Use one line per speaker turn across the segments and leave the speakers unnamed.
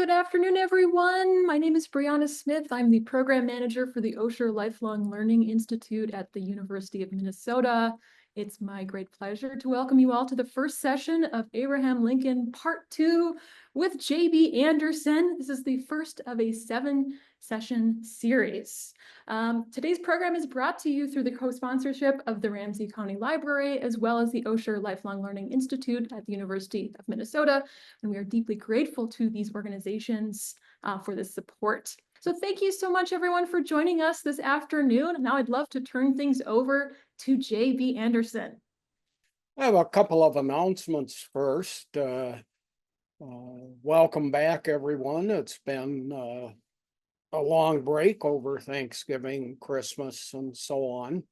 Good afternoon, everyone. My name is Brianna Smith. I'm the program manager for the Osher Lifelong Learning Institute at the University of Minnesota. It's my great pleasure to welcome you all to the first session of Abraham Lincoln Part 2 with J.B. Andersen. This is the first of a 7-session series. Today's program is brought to you through the co-sponsorship of the Ramsey County Library, as well as the Osher Lifelong Learning Institute at the University of Minnesota. And we are deeply grateful to these organizations for this support. So thank you so much, everyone, for joining us this afternoon. Now I'd love to turn things over to J.B. Andersen.
I have a couple of announcements first. Welcome back, everyone. It's been a long break over Thanksgiving, Christmas, and so on.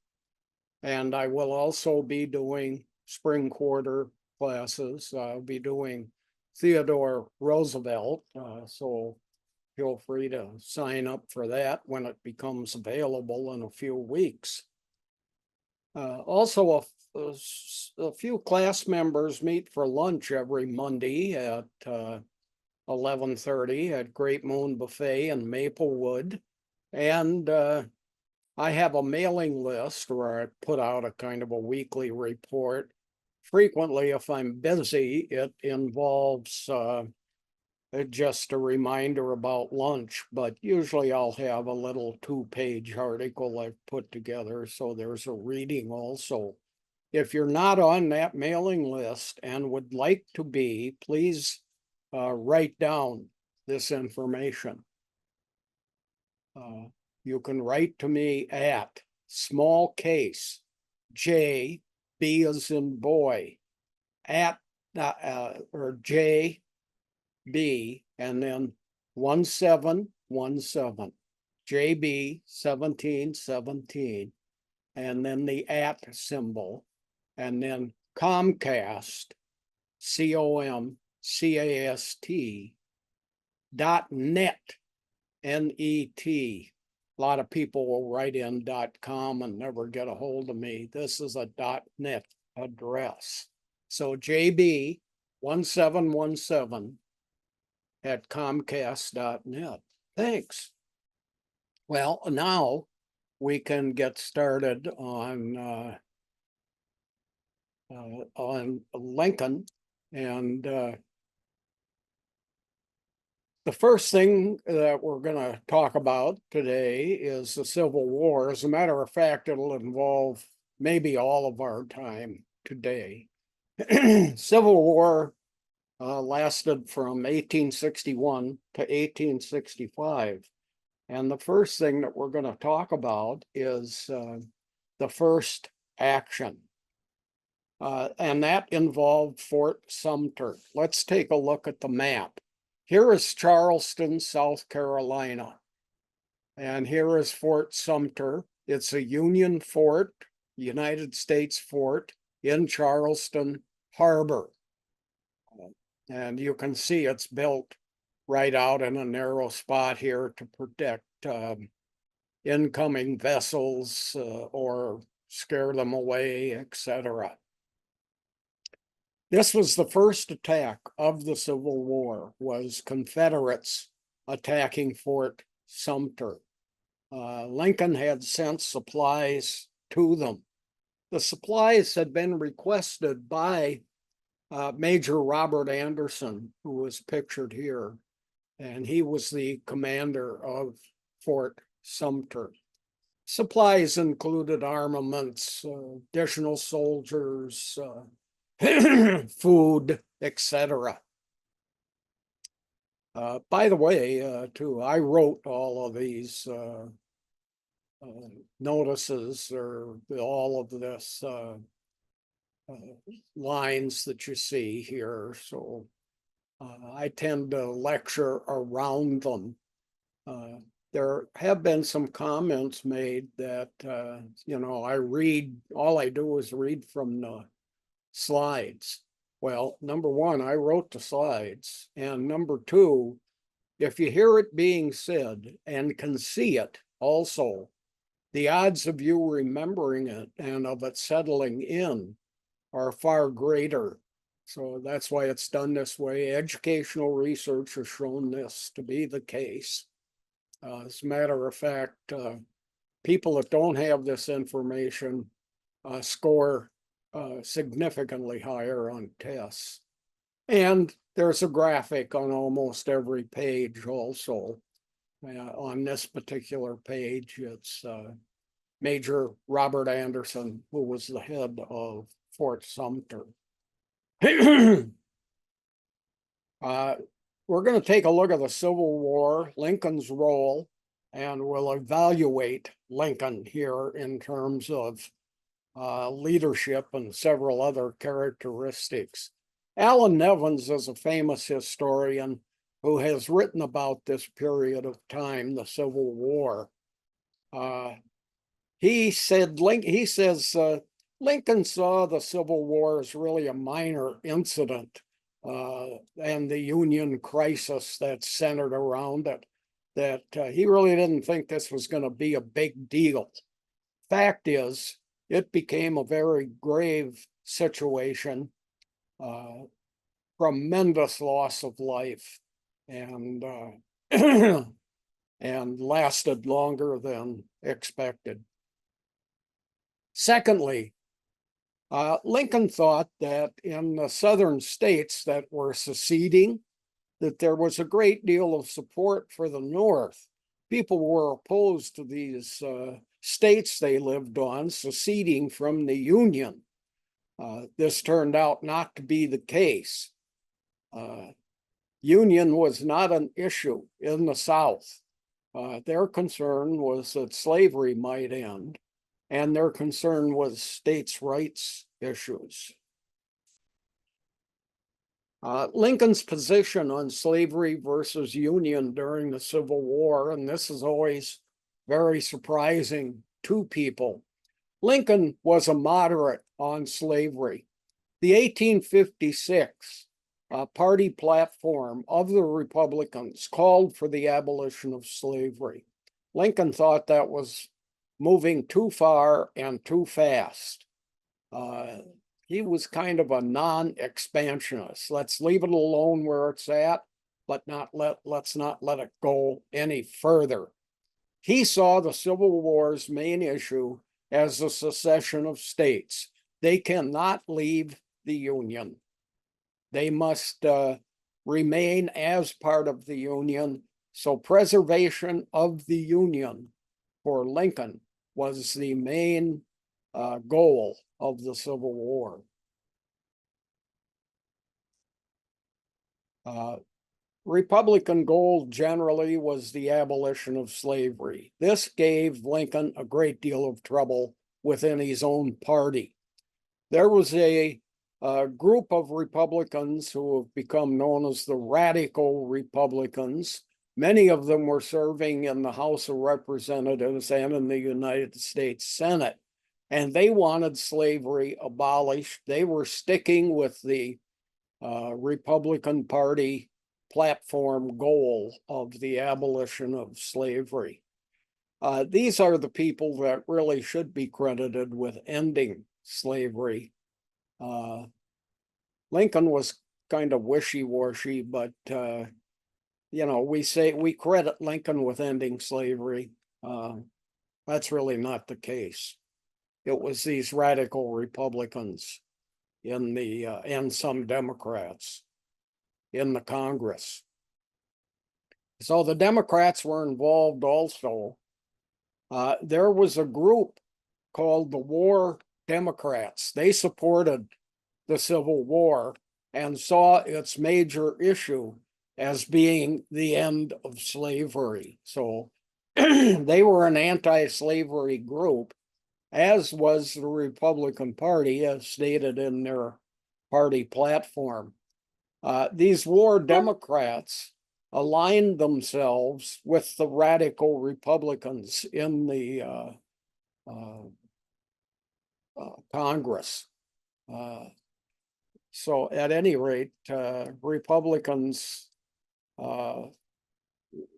And I will also be doing spring quarter classes. I'll be doing Theodore Roosevelt, so feel free to sign up for that when it becomes available in a few weeks. Also, a few class members meet for lunch every Monday at 11:30 at Great Moon Buffet in Maplewood. And I have a mailing list where I put out a kind of a weekly report. Frequently, if I'm busy, it involves just a reminder about lunch, but usually I'll have a little 2-page article I've put together, so there's a reading also. If you're not on that mailing list and would like to be, please write down this information. You can write to me at small case J, B as in boy, at or J, B, and then 1717, JB 1717, and then the at symbol, and then Comcast, COMCAST .net, NET. A lot of people will write in .com and never get a hold of me. This is a .net address. So JB 1717 at Comcast.net. Thanks. Well, now we can get started on Lincoln. And the first thing that we're going to talk about today is the Civil War. As a matter of fact, it'll involve maybe all of our time today. Civil War lasted from 1861 to 1865. And the first thing that we're going to talk about is the first action. And that involved Fort Sumter. Let's take a look at the map. Here is Charleston, South Carolina. And here is Fort Sumter. It's a Union fort, United States fort in Charleston Harbor. And you can see it's built right out in a narrow spot here to protect incoming vessels or scare them away, etc. This was the first attack of the Civil War, was Confederates attacking Fort Sumter. Lincoln had sent supplies to them. The supplies had been requested by Major Robert Andersen, who was pictured here, and he was the commander of Fort Sumter. Supplies included armaments, additional soldiers, food, etc. By the way, too, I wrote all of these notices, or all of this lines that you see here. So I tend to lecture around them. There have been some comments made that, I read, all I do is read from the slides. Well, number one, I wrote the slides. And number two, if you hear it being said and can see it also, the odds of you remembering it and of it settling in are far greater. So that's why it's done this way. Educational research has shown this to be the case. As a matter of fact, people that don't have this information score significantly higher on tests. And there's a graphic on almost every page also. On this particular page, it's Major Robert Andersen, who was the head of Fort Sumter. We're going to take a look at the Civil War, Lincoln's role, and we'll evaluate Lincoln here in terms of leadership and several other characteristics. Alan Nevins is a famous historian who has written about this period of time, the Civil War. He says Lincoln saw the Civil War as really a minor incident, and the Union crisis that centered around it, that he really didn't think this was going to be a big deal. Fact is, it became a very grave situation, tremendous loss of life, and and lasted longer than expected. Secondly, Lincoln thought that in the southern states that were seceding, that there was a great deal of support for the North. People were opposed to these states they lived on seceding from the Union. This turned out not to be the case. Union was not an issue in the South. Their concern was that slavery might end, and their concern was states' rights issues. Lincoln's position on slavery versus Union during the Civil War, and this is always very surprising to people. Lincoln was a moderate on slavery. The 1856 party platform of the Republicans called for the abolition of slavery. Lincoln thought that was moving too far and too fast. He was kind of a non-expansionist. Let's leave it alone where it's at, but let's not let it go any further. He saw the Civil War's main issue as the secession of states. They cannot leave the Union. They must remain as part of the Union. So preservation of the Union for Lincoln was the main goal of the Civil War. Republican goal generally was the abolition of slavery. This gave Lincoln a great deal of trouble within his own party. There was a group of Republicans who have become known as the Radical Republicans. Many of them were serving in the House of Representatives and in the United States Senate, and they wanted slavery abolished. They were sticking with the Republican Party platform goal of the abolition of slavery. These are the people that really should be credited with ending slavery. Lincoln was kind of wishy-washy, but we credit Lincoln with ending slavery. That's really not the case. It was these radical Republicans and some Democrats in the Congress. So the Democrats were involved also. There was a group called the War Democrats. They supported the Civil War and saw its major issue as being the end of slavery. So they were an anti-slavery group, as was the Republican Party, as stated in their party platform. These War Democrats aligned themselves with the radical Republicans in the Congress. So at any rate, Republicans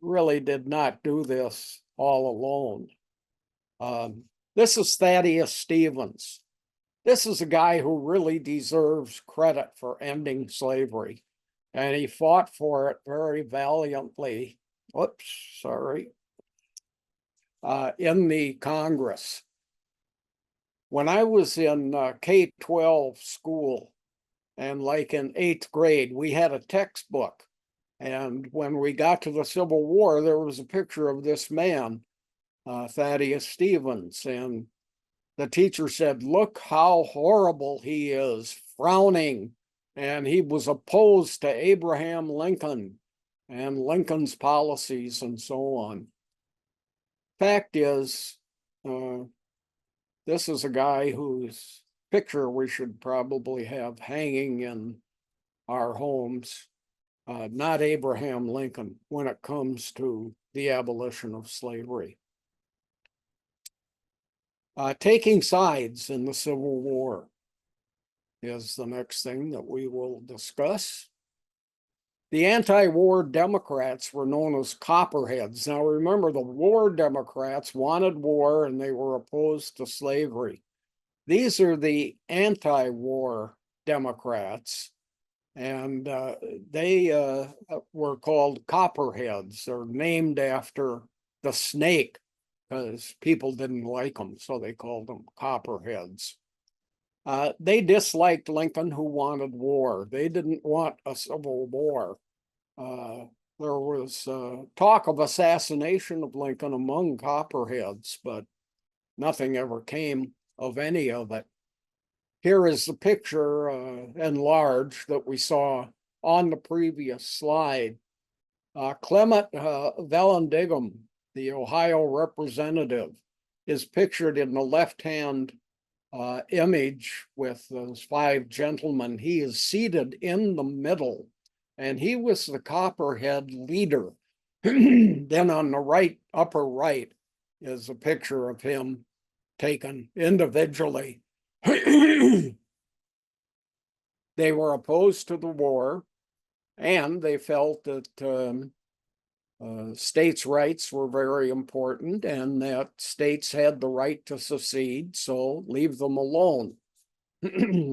really did not do this all alone. This is Thaddeus Stevens. This is a guy who really deserves credit for ending slavery, and he fought for it very valiantly. Whoops, sorry. In the Congress. When I was in K-12 school, and like in 8th grade, we had a textbook. And when we got to the Civil War, there was a picture of this man, Thaddeus Stevens. And the teacher said, "Look how horrible he is, frowning." And he was opposed to Abraham Lincoln and Lincoln's policies and so on. Fact is, this is a guy whose picture we should probably have hanging in our homes, not Abraham Lincoln, when it comes to the abolition of slavery. Taking sides in the Civil War is the next thing that we will discuss. The anti-war Democrats were known as Copperheads. Now remember, the war Democrats wanted war and they were opposed to slavery. These are the anti-war Democrats, and they were called Copperheads, or named after the snake, because people didn't like them, so they called them Copperheads. They disliked Lincoln, who wanted war. They didn't want a civil war. There was talk of assassination of Lincoln among Copperheads, but nothing ever came of any of it. Here is the picture enlarged that we saw on the previous slide. Clement Vallandigham, the Ohio representative, is pictured in the left-hand image with those 5 gentlemen. He is seated in the middle, and he was the Copperhead leader. Then on the right, upper right, is a picture of him taken individually. They were opposed to the war, and they felt that states' rights were very important and that states had the right to secede, so leave them alone.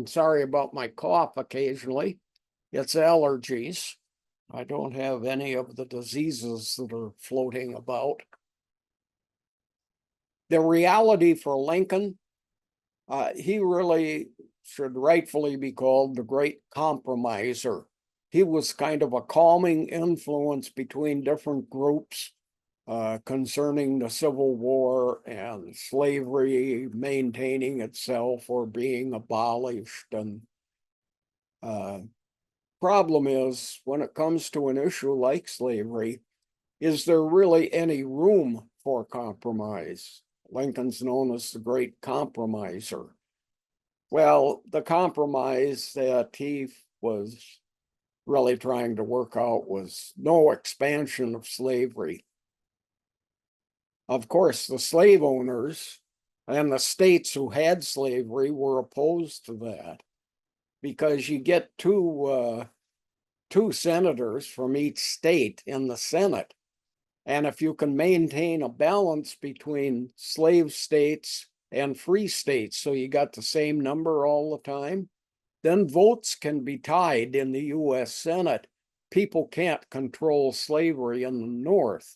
Sorry about my cough occasionally. It's allergies. I don't have any of the diseases that are floating about. The reality for Lincoln, he really should rightfully be called the great compromiser. He was kind of a calming influence between different groups concerning the Civil War and slavery maintaining itself or being abolished. And problem is, when it comes to an issue like slavery, is there really any room for compromise? Lincoln's known as the great compromiser. Well, the compromise that he was really trying to work out was no expansion of slavery. Of course, the slave owners and the states who had slavery were opposed to that, because you get two senators from each state in the Senate. And if you can maintain a balance between slave states and free states, so you got the same number all the time, then votes can be tied in the US Senate. People can't control slavery in the North.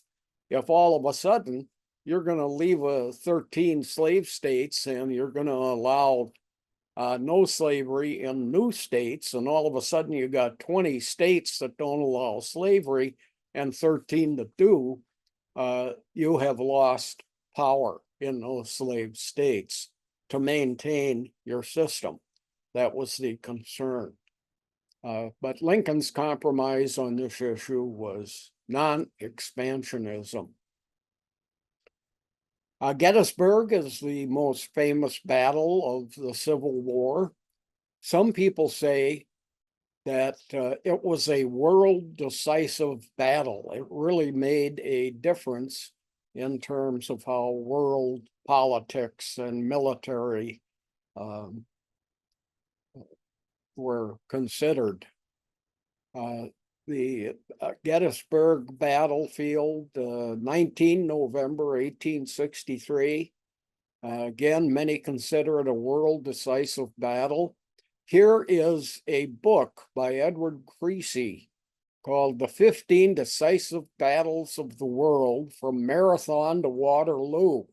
If all of a sudden you're going to leave 13 slave states and you're going to allow no slavery in new states, and all of a sudden you got 20 states that don't allow slavery and 13 that do, you have lost power in those slave states to maintain your system. That was the concern. But Lincoln's compromise on this issue was non-expansionism. Gettysburg is the most famous battle of the Civil War. Some people say that it was a world decisive battle. It really made a difference in terms of how world politics and military were considered. The Gettysburg battlefield, 19 November 1863. Again, many consider it a world decisive battle. Here is a book by Edward Creasy called The 15 Decisive Battles of the World from Marathon to Waterloo.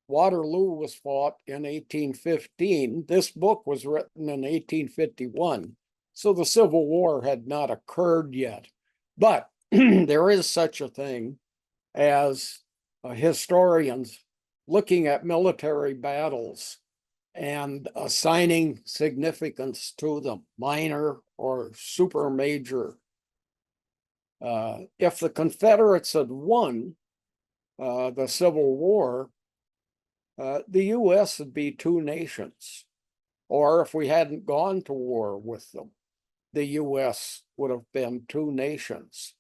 Waterloo was fought in 1815. This book was written in 1851. So the Civil War had not occurred yet. But there is such a thing as historians looking at military battles and assigning significance to them, minor or super major. If the Confederates had won the Civil War, the US would be two nations. Or if we hadn't gone to war with them, the US would have been two nations.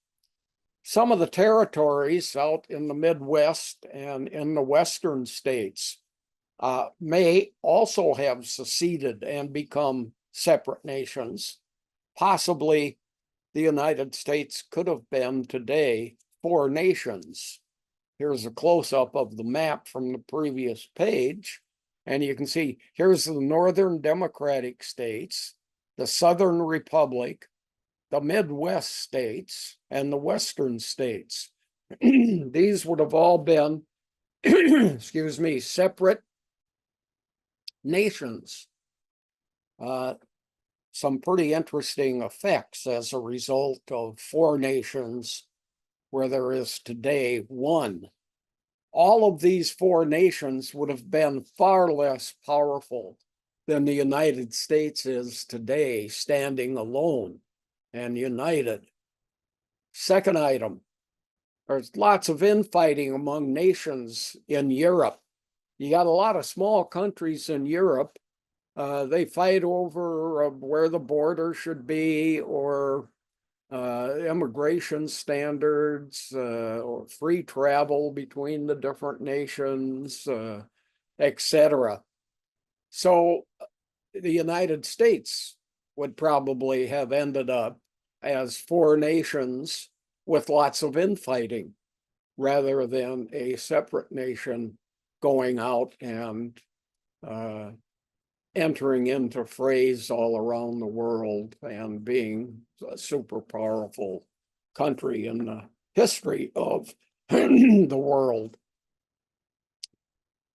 Some of the territories out in the Midwest and in the Western states may also have seceded and become separate nations. Possibly the United States could have been today four nations. Here's a close-up of the map from the previous page. And you can see here's the Northern Democratic states, the Southern Republic, the Midwest states, and the Western states. These would have all been, excuse me, separate nations. Some pretty interesting effects as a result of four nations where there is today one. All of these four nations would have been far less powerful than the United States is today, standing alone and united. Second item, there's lots of infighting among nations in Europe. You got a lot of small countries in Europe. They fight over where the border should be, or immigration standards, or free travel between the different nations, etc. So the United States would probably have ended up as four nations with lots of infighting rather than a separate nation going out and entering into frays all around the world and being a super powerful country in the history of the world.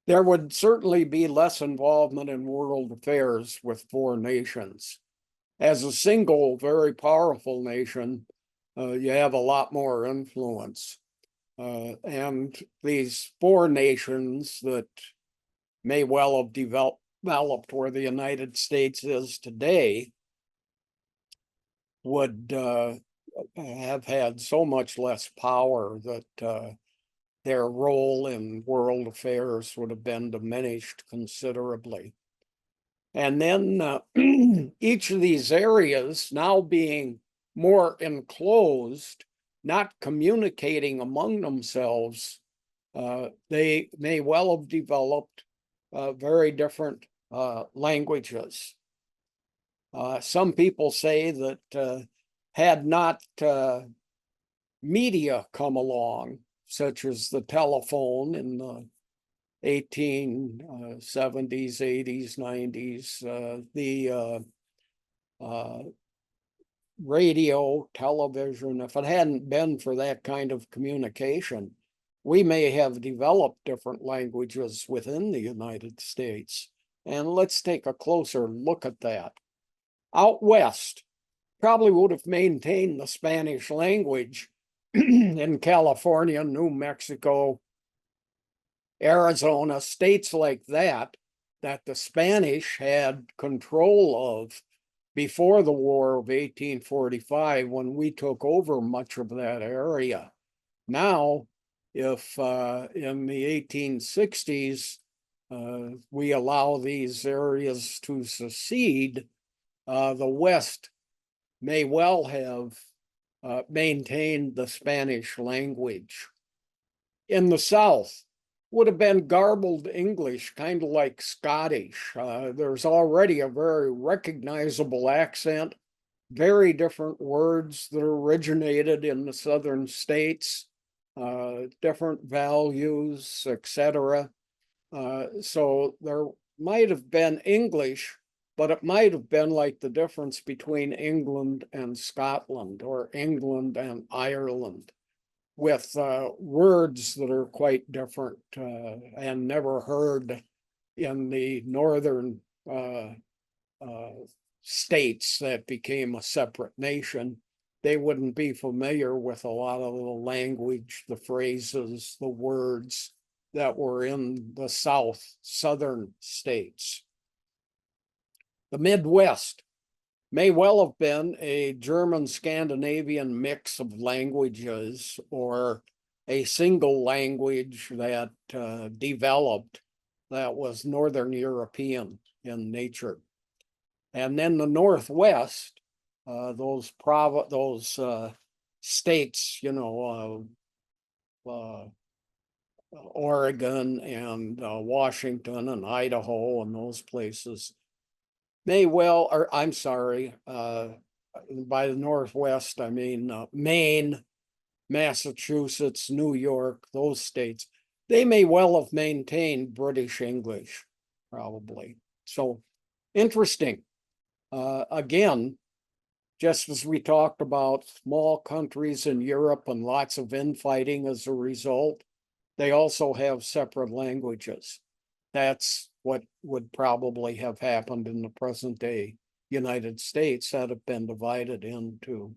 There would certainly be less involvement in world affairs with four nations. As a single, very powerful nation, you have a lot more influence. And these four nations that may well have developed where the United States is today would have had so much less power that their role in world affairs would have been diminished considerably. And then each of these areas now being more enclosed, not communicating among themselves, they may well have developed very different languages. Some people say that had not media come along, such as the telephone in the 1870s, 80s, 90s, the radio, television, if it hadn't been for that kind of communication, we may have developed different languages within the United States. And let's take a closer look at that. Out west, probably would have maintained the Spanish language in California, New Mexico, Arizona, states like that, that the Spanish had control of before the War of 1845, when we took over much of that area. Now, if in the 1860s, we allow these areas to secede, the West may well have maintained the Spanish language. In the South, would have been garbled English, kind of like Scottish. There's already a very recognizable accent, very different words that originated in the southern states, different values, etc. So there might have been English, but it might have been like the difference between England and Scotland or England and Ireland, with words that are quite different and never heard in the northern states that became a separate nation. They wouldn't be familiar with a lot of the language, the phrases, the words that were in the southern states. The Midwest may well have been a German Scandinavian mix of languages, or a single language that developed that was Northern European in nature. And then the Northwest, those states, Oregon and Washington and Idaho and those places may well, or I'm sorry, by the Northwest, I mean Maine, Massachusetts, New York, those states, they may well have maintained British English, probably. So interesting. Again, just as we talked about small countries in Europe and lots of infighting as a result, they also have separate languages. That's what would probably have happened in the present day United States, that have been divided into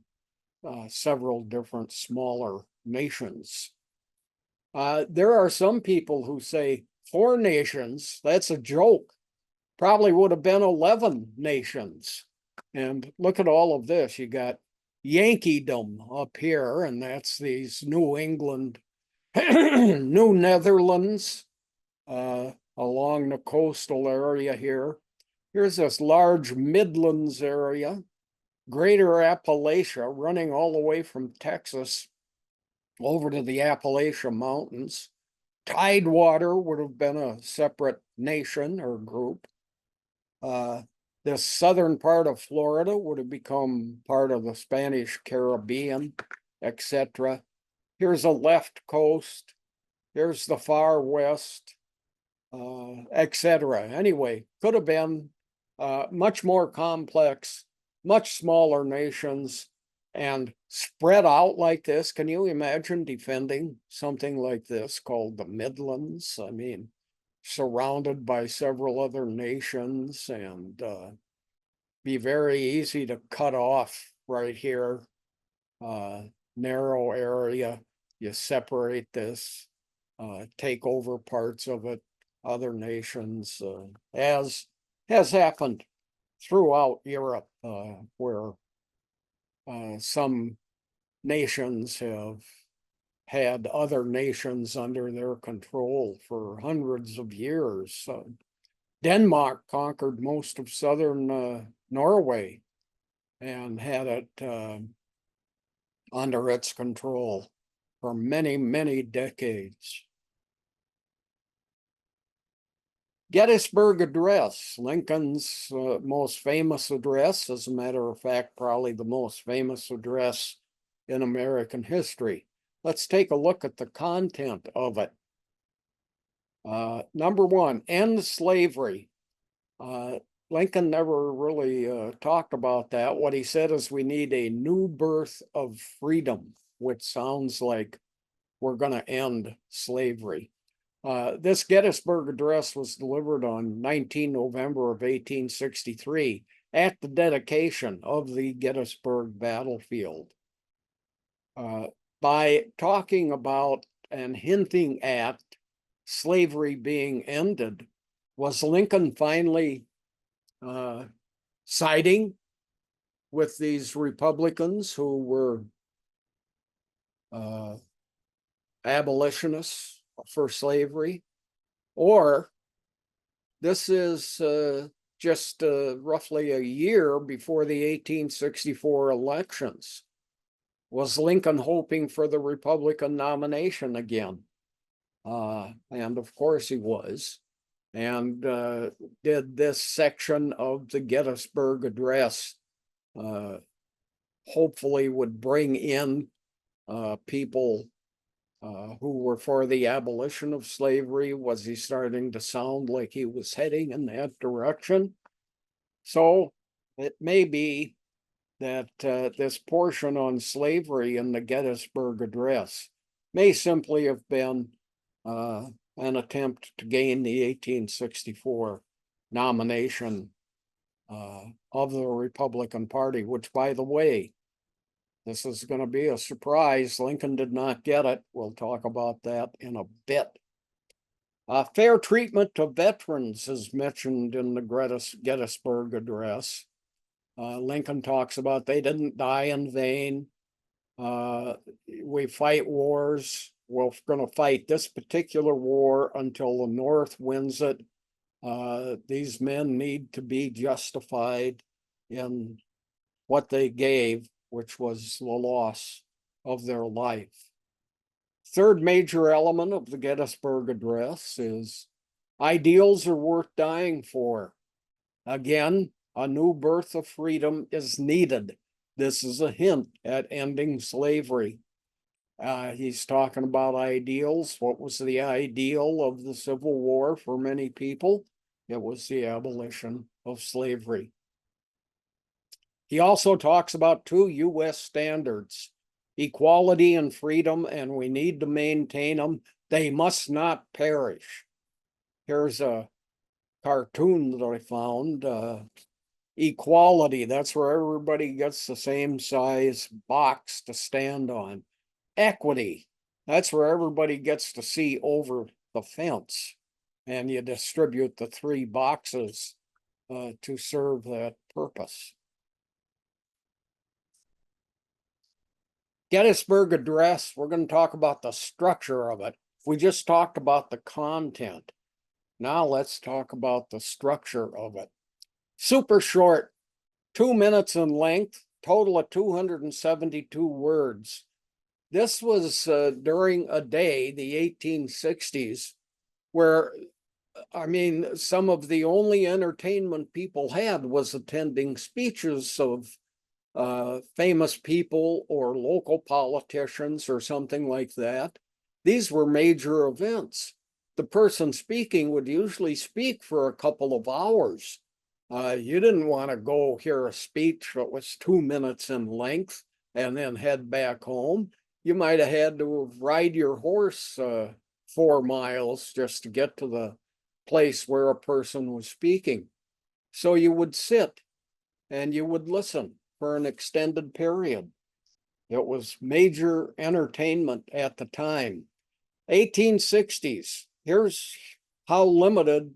several different smaller nations. There are some people who say 4 nations, that's a joke. Probably would have been 11 nations. And look at all of this. You got Yankeedom up here, and that's these New England, New Netherlands, along the coastal area here. Here's this large Midlands area, Greater Appalachia, running all the way from Texas over to the Appalachian Mountains. Tidewater would have been a separate nation or group. The southern part of Florida would have become part of the Spanish Caribbean, etc. Here's a left coast. Here's the far west, etc. Anyway, could have been much more complex, much smaller nations, and spread out like this. Can you imagine defending something like this called the Midlands? I mean, surrounded by several other nations, and be very easy to cut off right here. Narrow area, you separate this, take over parts of it, other nations, as has happened throughout Europe, where some nations have had other nations under their control for hundreds of years. Denmark conquered most of southern Norway and had it under its control for many, many decades. Gettysburg Address, Lincoln's most famous address, as a matter of fact, probably the most famous address in American history. Let's take a look at the content of it. Number one, end slavery. Lincoln never really talked about that. What he said is we need a new birth of freedom, which sounds like we're going to end slavery. This Gettysburg Address was delivered on 19 November of 1863 at the dedication of the Gettysburg battlefield. By talking about and hinting at slavery being ended, was Lincoln finally siding with these Republicans who were abolitionists for slavery? Or this is just roughly a year before the 1864 elections. Was Lincoln hoping for the Republican nomination again? And of course he was. And did this section of the Gettysburg Address hopefully would bring in people who were for the abolition of slavery. Was he starting to sound like he was heading in that direction? So it may be that this portion on slavery in the Gettysburg Address may simply have been an attempt to gain the 1864 nomination of the Republican Party, which, by the way, this is going to be a surprise. Lincoln did not get it. We'll talk about that in a bit. Fair treatment to veterans is mentioned in the Gettysburg Address. Lincoln talks about they didn't die in vain. We fight wars. We're going to fight this particular war until the North wins it. These men need to be justified in what they gave, which was the loss of their life. Third major element of the Gettysburg Address is ideals are worth dying for. Again, a new birth of freedom is needed. This is a hint at ending slavery. He's talking about ideals. What was the ideal of the Civil War for many people? It was the abolition of slavery. He also talks about two U.S. standards, equality and freedom, and we need to maintain them. They must not perish. Here's a cartoon that I found. Equality, that's where everybody gets the same size box to stand on. Equity, that's where everybody gets to see over the fence, and you distribute the three boxes to serve that purpose. Gettysburg Address, we're going to talk about the structure of it. We just talked about the content. Now let's talk about the structure of it. Super short, 2 minutes in length, total of 272 words. This was during a day, the 1860s, where, I mean, some of the only entertainment people had was attending speeches of famous people or local politicians or something like that. These were major events. The person speaking would usually speak for a couple of hours. You didn't want to go hear a speech that was 2 minutes in length and then head back home. You might have had to ride your horse 4 miles just to get to the place where a person was speaking. So you would sit and you would listen for an extended period. It was major entertainment at the time. 1860s, here's how limited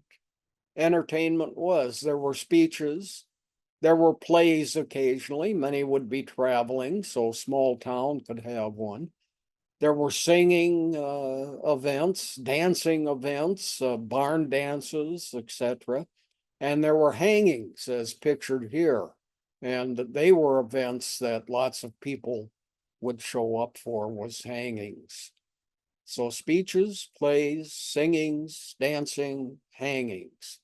entertainment was. There were speeches, there were plays occasionally. Many would be traveling, so a small town could have one. There were singing events, dancing events, barn dances, etc. And there were hangings as pictured here. And they were events that lots of people would show up for, was hangings. So speeches, plays, singings, dancing, hangings.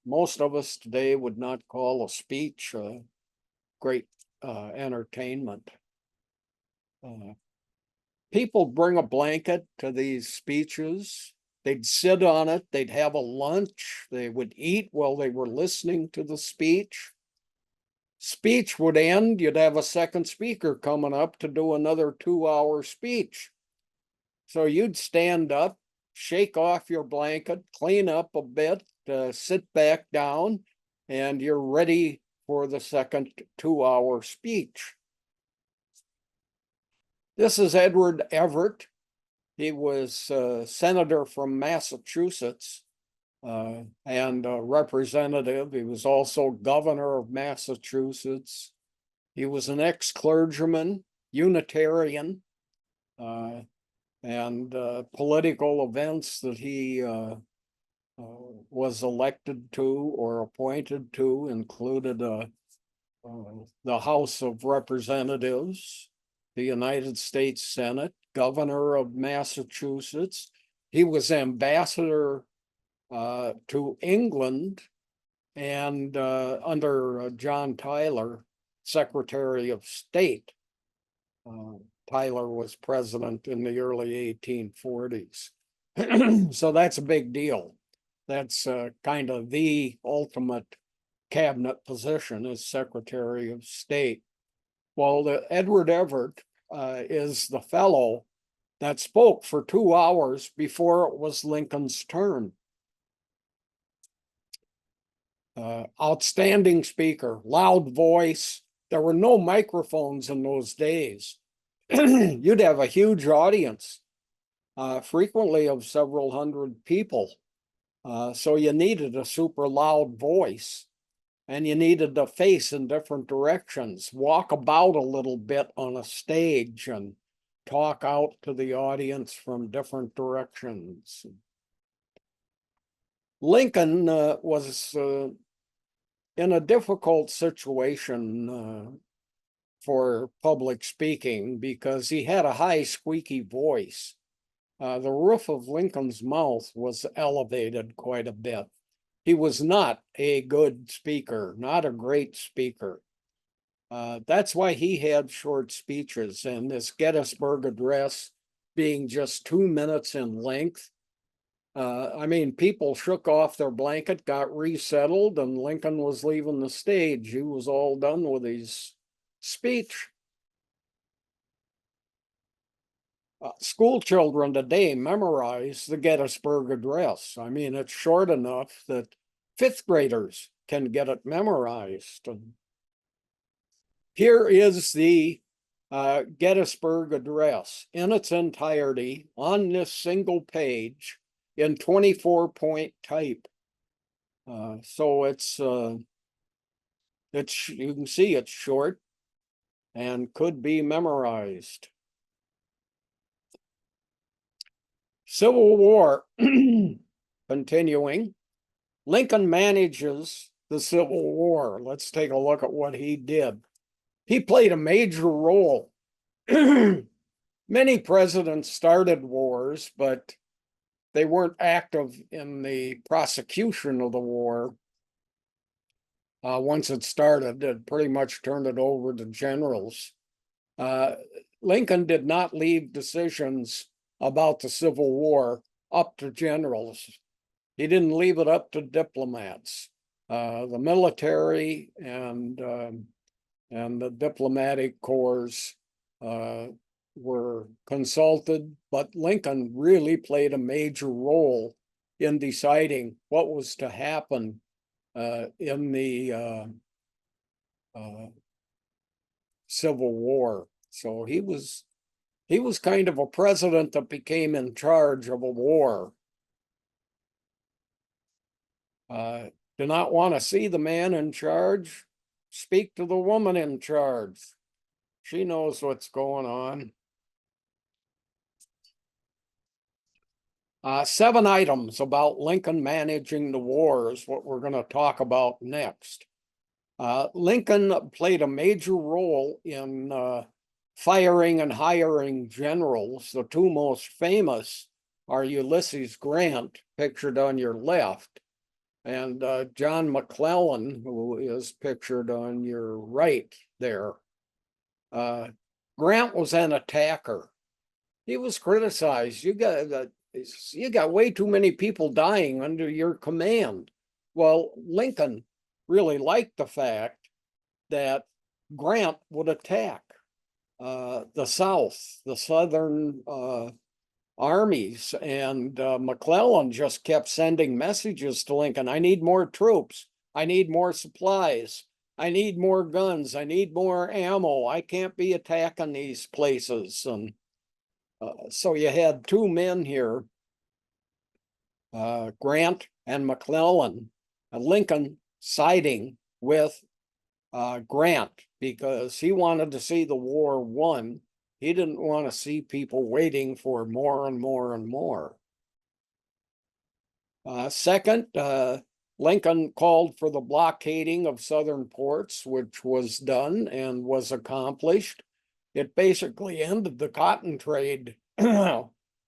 Most of us today would not call a speech great entertainment. People bring a blanket to these speeches. They'd sit on it. They'd have a lunch. They would eat while they were listening to the speech. Speech would end. You'd have a second speaker coming up to do another 2-hour speech. So you'd stand up, shake off your blanket, clean up a bit, sit back down, and you're ready for the second 2-hour speech. This is Edward Everett. He was a senator from Massachusetts and a representative. He was also governor of Massachusetts. He was an ex-clergyman, Unitarian, and political events that he was elected to or appointed to included the House of Representatives, the United States Senate, governor of Massachusetts. He was ambassador to England and under John Tyler, Secretary of State. Tyler was president in the early 1840s. So that's a big deal. That's kind of the ultimate cabinet position as Secretary of State. Well, Edward Everett is the fellow that spoke for 2 hours before it was Lincoln's turn. Outstanding speaker, loud voice. There were no microphones in those days. You'd have a huge audience, frequently of several hundred people. So you needed a super loud voice, and you needed to face in different directions, walk about a little bit on a stage and talk out to the audience from different directions. Lincoln was in a difficult situation for public speaking because he had a high squeaky voice. The roof of Lincoln's mouth was elevated quite a bit. He was not a good speaker, not a great speaker. That's why he had short speeches, and this Gettysburg address being just 2 minutes in length. I mean, people shook off their blanket, got resettled, and Lincoln was leaving the stage. He was all done with his speech. School children today memorize the Gettysburg Address. I mean, it's short enough that fifth graders can get it memorized. And here is the Gettysburg Address in its entirety on this single page in 24-point type. So you can see it's short and could be memorized. Civil War, continuing. Lincoln manages the Civil War. Let's take a look at what he did. He played a major role. Many presidents started wars, but they weren't active in the prosecution of the war. Once it started, it pretty much turned it over to generals. Lincoln did not leave decisions about the Civil War up to generals. He didn't leave it up to diplomats. The military and the diplomatic corps were consulted, but Lincoln really played a major role in deciding what was to happen in the Civil War. So he was kind of a president that became in charge of a war. Do not want to see the man in charge? Speak to the woman in charge. She knows what's going on. 7 items about Lincoln managing the war is what we're going to talk about next. Lincoln played a major role in firing and hiring generals. The two most famous are Ulysses Grant, pictured on your left, and John McClellan, who is pictured on your right there. Grant was an attacker. He was criticized. You got way too many people dying under your command. Well, Lincoln really liked the fact that Grant would attack the South, the Southern armies, and McClellan just kept sending messages to Lincoln. I need more troops. I need more supplies. I need more guns. I need more ammo. I can't be attacking these places. And so you had two men here, Grant and McClellan, Lincoln siding with Grant because he wanted to see the war won. He didn't want to see people waiting for more and more and more. Second, Lincoln called for the blockading of southern ports, which was done and was accomplished. It basically ended the cotton trade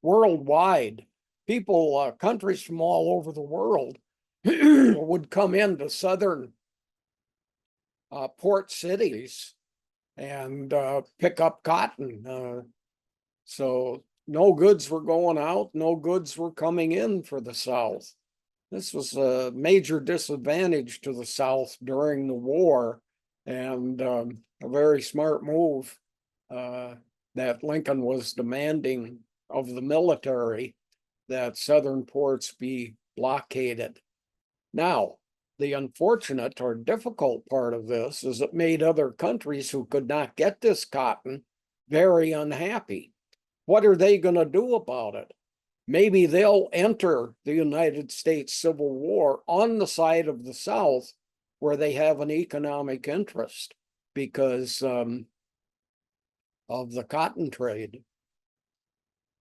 worldwide. People, countries from all over the world would come into southern port cities and pick up cotton. So no goods were going out, no goods were coming in for the South. This was a major disadvantage to the South during the war, and a very smart move that Lincoln was demanding of the military, that southern ports be blockaded. Now, the unfortunate or difficult part of this is it made other countries who could not get this cotton very unhappy. What are they going to do about it? Maybe they'll enter the United States Civil War on the side of the South where they have an economic interest because of the cotton trade.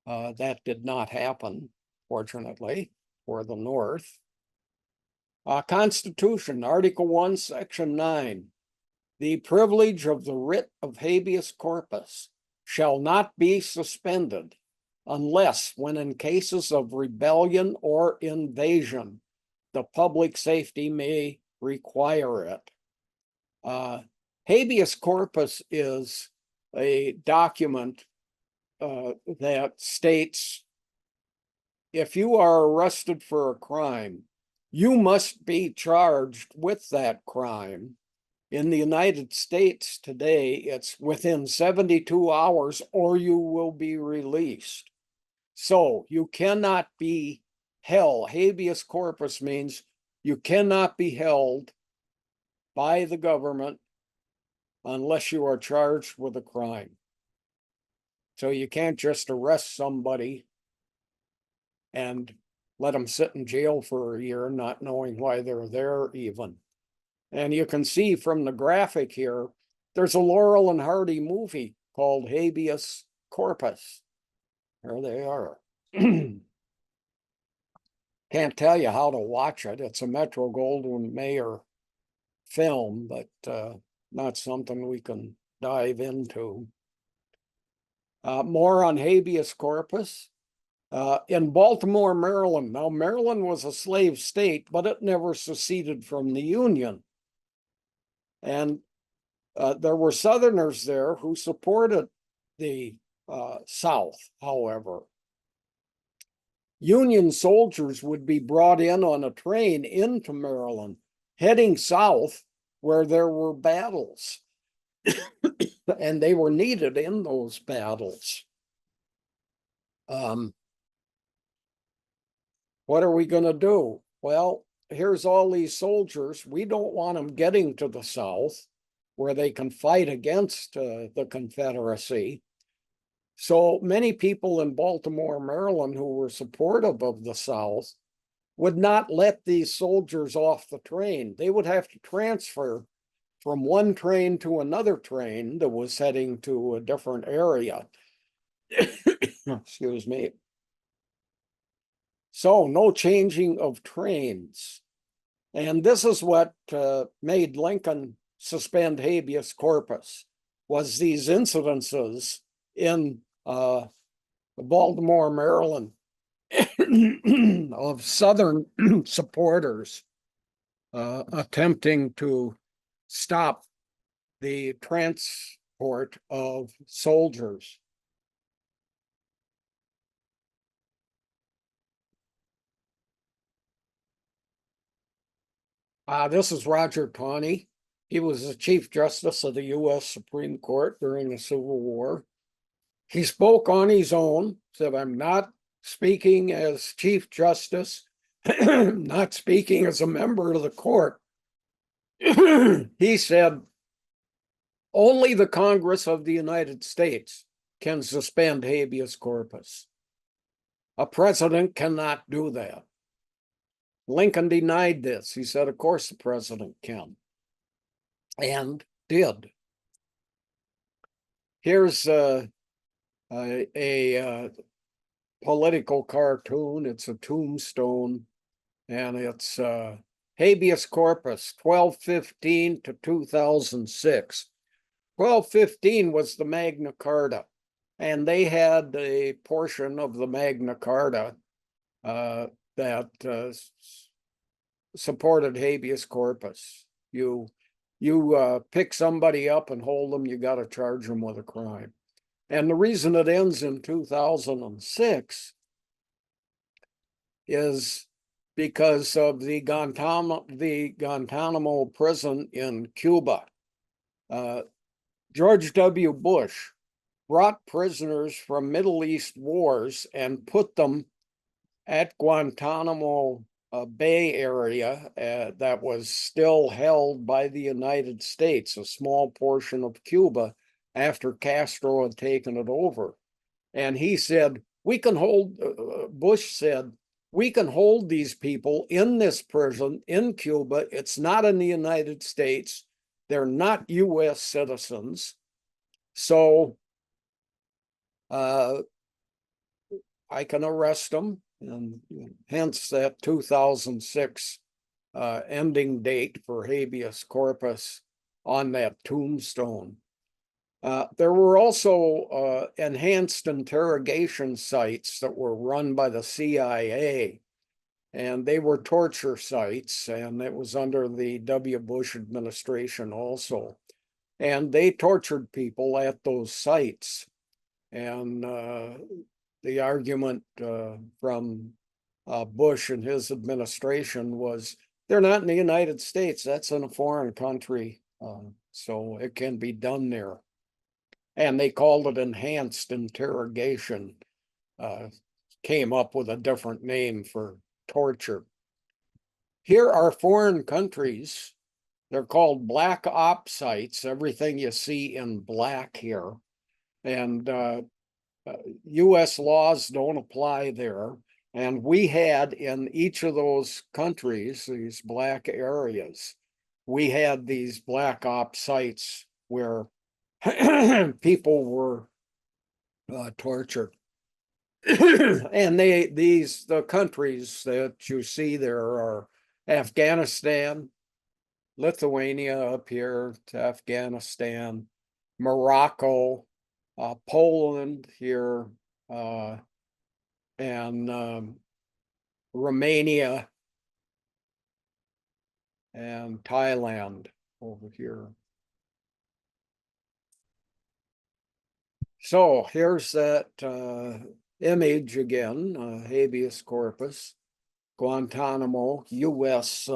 That did not happen, fortunately, for the North. Constitution, Article 1, Section 9. The privilege of the writ of habeas corpus shall not be suspended unless when in cases of rebellion or invasion, the public safety may require it. Habeas corpus is a document that states if you are arrested for a crime, you must be charged with that crime. In the United States today, it's within 72 hours or you will be released. So you cannot be held. Habeas corpus means you cannot be held by the government unless you are charged with a crime. So you can't just arrest somebody and let them sit in jail for a year, not knowing why they're there even. And you can see from the graphic here, there's a Laurel and Hardy movie called Habeas Corpus. There they are. Can't tell you how to watch it. It's a Metro-Goldwyn-Mayer film, but not something we can dive into. More on habeas corpus. In Baltimore, Maryland. Now, Maryland was a slave state, but it never seceded from the Union. And there were Southerners there who supported the South, however. Union soldiers would be brought in on a train into Maryland, heading south where there were battles. And they were needed in those battles. What are we going to do? Well, here's all these soldiers. We don't want them getting to the South where they can fight against the Confederacy. So many people in Baltimore, Maryland, who were supportive of the South would not let these soldiers off the train. They would have to transfer from one train to another train that was heading to a different area. Excuse me. So no changing of trains. And this is what made Lincoln suspend habeas corpus, was these incidences in Baltimore, Maryland, of Southern supporters attempting to stop the transport of soldiers. This is Roger Taney. He was the Chief Justice of the U.S. Supreme Court during the Civil War. He spoke on his own, said, I'm not speaking as Chief Justice, not speaking as a member of the court. He said, only the Congress of the United States can suspend habeas corpus. A president cannot do that. Lincoln denied this. He said, of course the president can, and did. Here's a political cartoon. It's a tombstone, and it's habeas corpus 1215 to 2006. 1215 was the Magna Carta, and they had a portion of the Magna Carta that supported habeas corpus. You You pick somebody up and hold them, you got to charge them with a crime. And the reason it ends in 2006 is because of the Guantanamo prison in Cuba. George W. Bush brought prisoners from Middle East wars and put them at Guantanamo Bay area that was still held by the United States, a small portion of Cuba, after Castro had taken it over. And he said, we can hold, Bush said, we can hold these people in this prison in Cuba. It's not in the United States. They're not US citizens. So I can arrest them. And hence that 2006 ending date for habeas corpus on that tombstone. There were also enhanced interrogation sites that were run by the CIA, and they were torture sites, and it was under the W. Bush administration also. And they tortured people at those sites. And the argument from Bush and his administration was, they're not in the United States, that's in a foreign country, so it can be done there. And they called it enhanced interrogation, came up with a different name for torture. Here are foreign countries. They're called black op sites, everything you see in black here. And US laws don't apply there. And we had in each of those countries, these black areas, we had these black op sites where people were tortured. And the countries that you see there are Afghanistan, Lithuania up here to Afghanistan, Morocco, Poland here, and Romania and Thailand over here. So here's that image again, habeas corpus, Guantanamo, US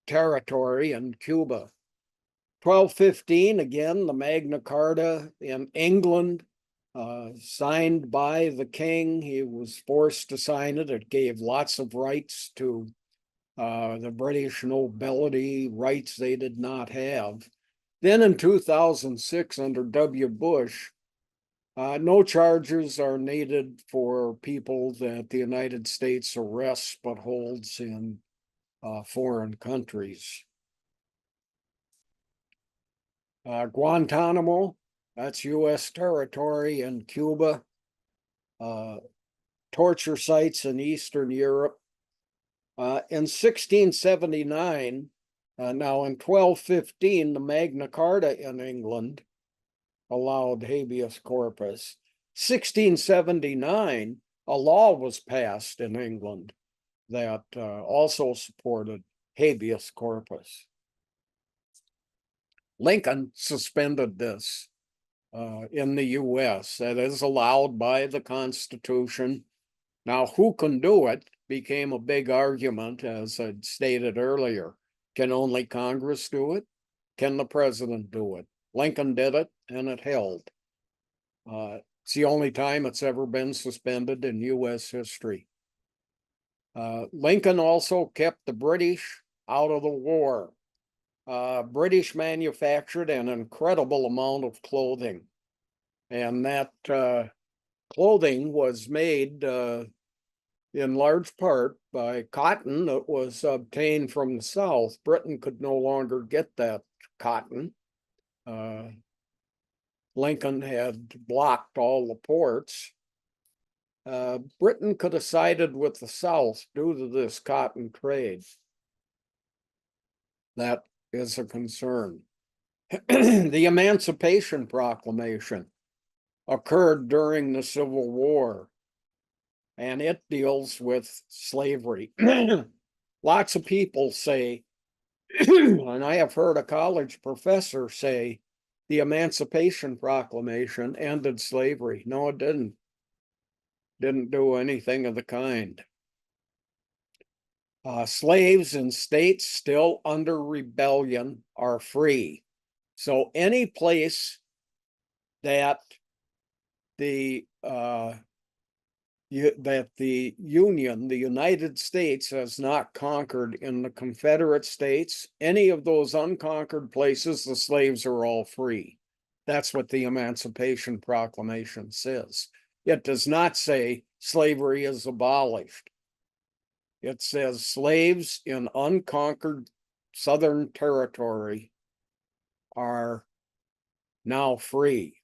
territory in Cuba. 1215, again, the Magna Carta in England, signed by the king. He was forced to sign it. It gave lots of rights to the British nobility, rights they did not have. Then in 2006, under W. Bush, no charges are needed for people that the United States arrests but holds in foreign countries. Guantanamo, that's US territory in Cuba. Torture sites in Eastern Europe. In 1679, now in 1215, the Magna Carta in England allowed habeas corpus. 1679, a law was passed in England that also supported habeas corpus. Lincoln suspended this in the US. That is allowed by the Constitution. Now, who can do it became a big argument, as I'd stated earlier. Can only Congress do it? Can the president do it? Lincoln did it, and it held. It's the only time it's ever been suspended in US history. Lincoln also kept the British out of the war. British manufactured an incredible amount of clothing, and that clothing was made in large part by cotton that was obtained from the South. Britain could no longer get that cotton. Lincoln had blocked all the ports. Britain could have sided with the South due to this cotton trade. That is a concern. The Emancipation Proclamation occurred during the Civil War, and it deals with slavery. Lots of people say, and I have heard a college professor say, the Emancipation Proclamation ended slavery. No, it didn't. Didn't do anything of the kind. Slaves in states still under rebellion are free. So any place that the Union, the United States, has not conquered in the Confederate States, any of those unconquered places, the slaves are all free. That's what the Emancipation Proclamation says. It does not say slavery is abolished. It says slaves in unconquered Southern territory are now free.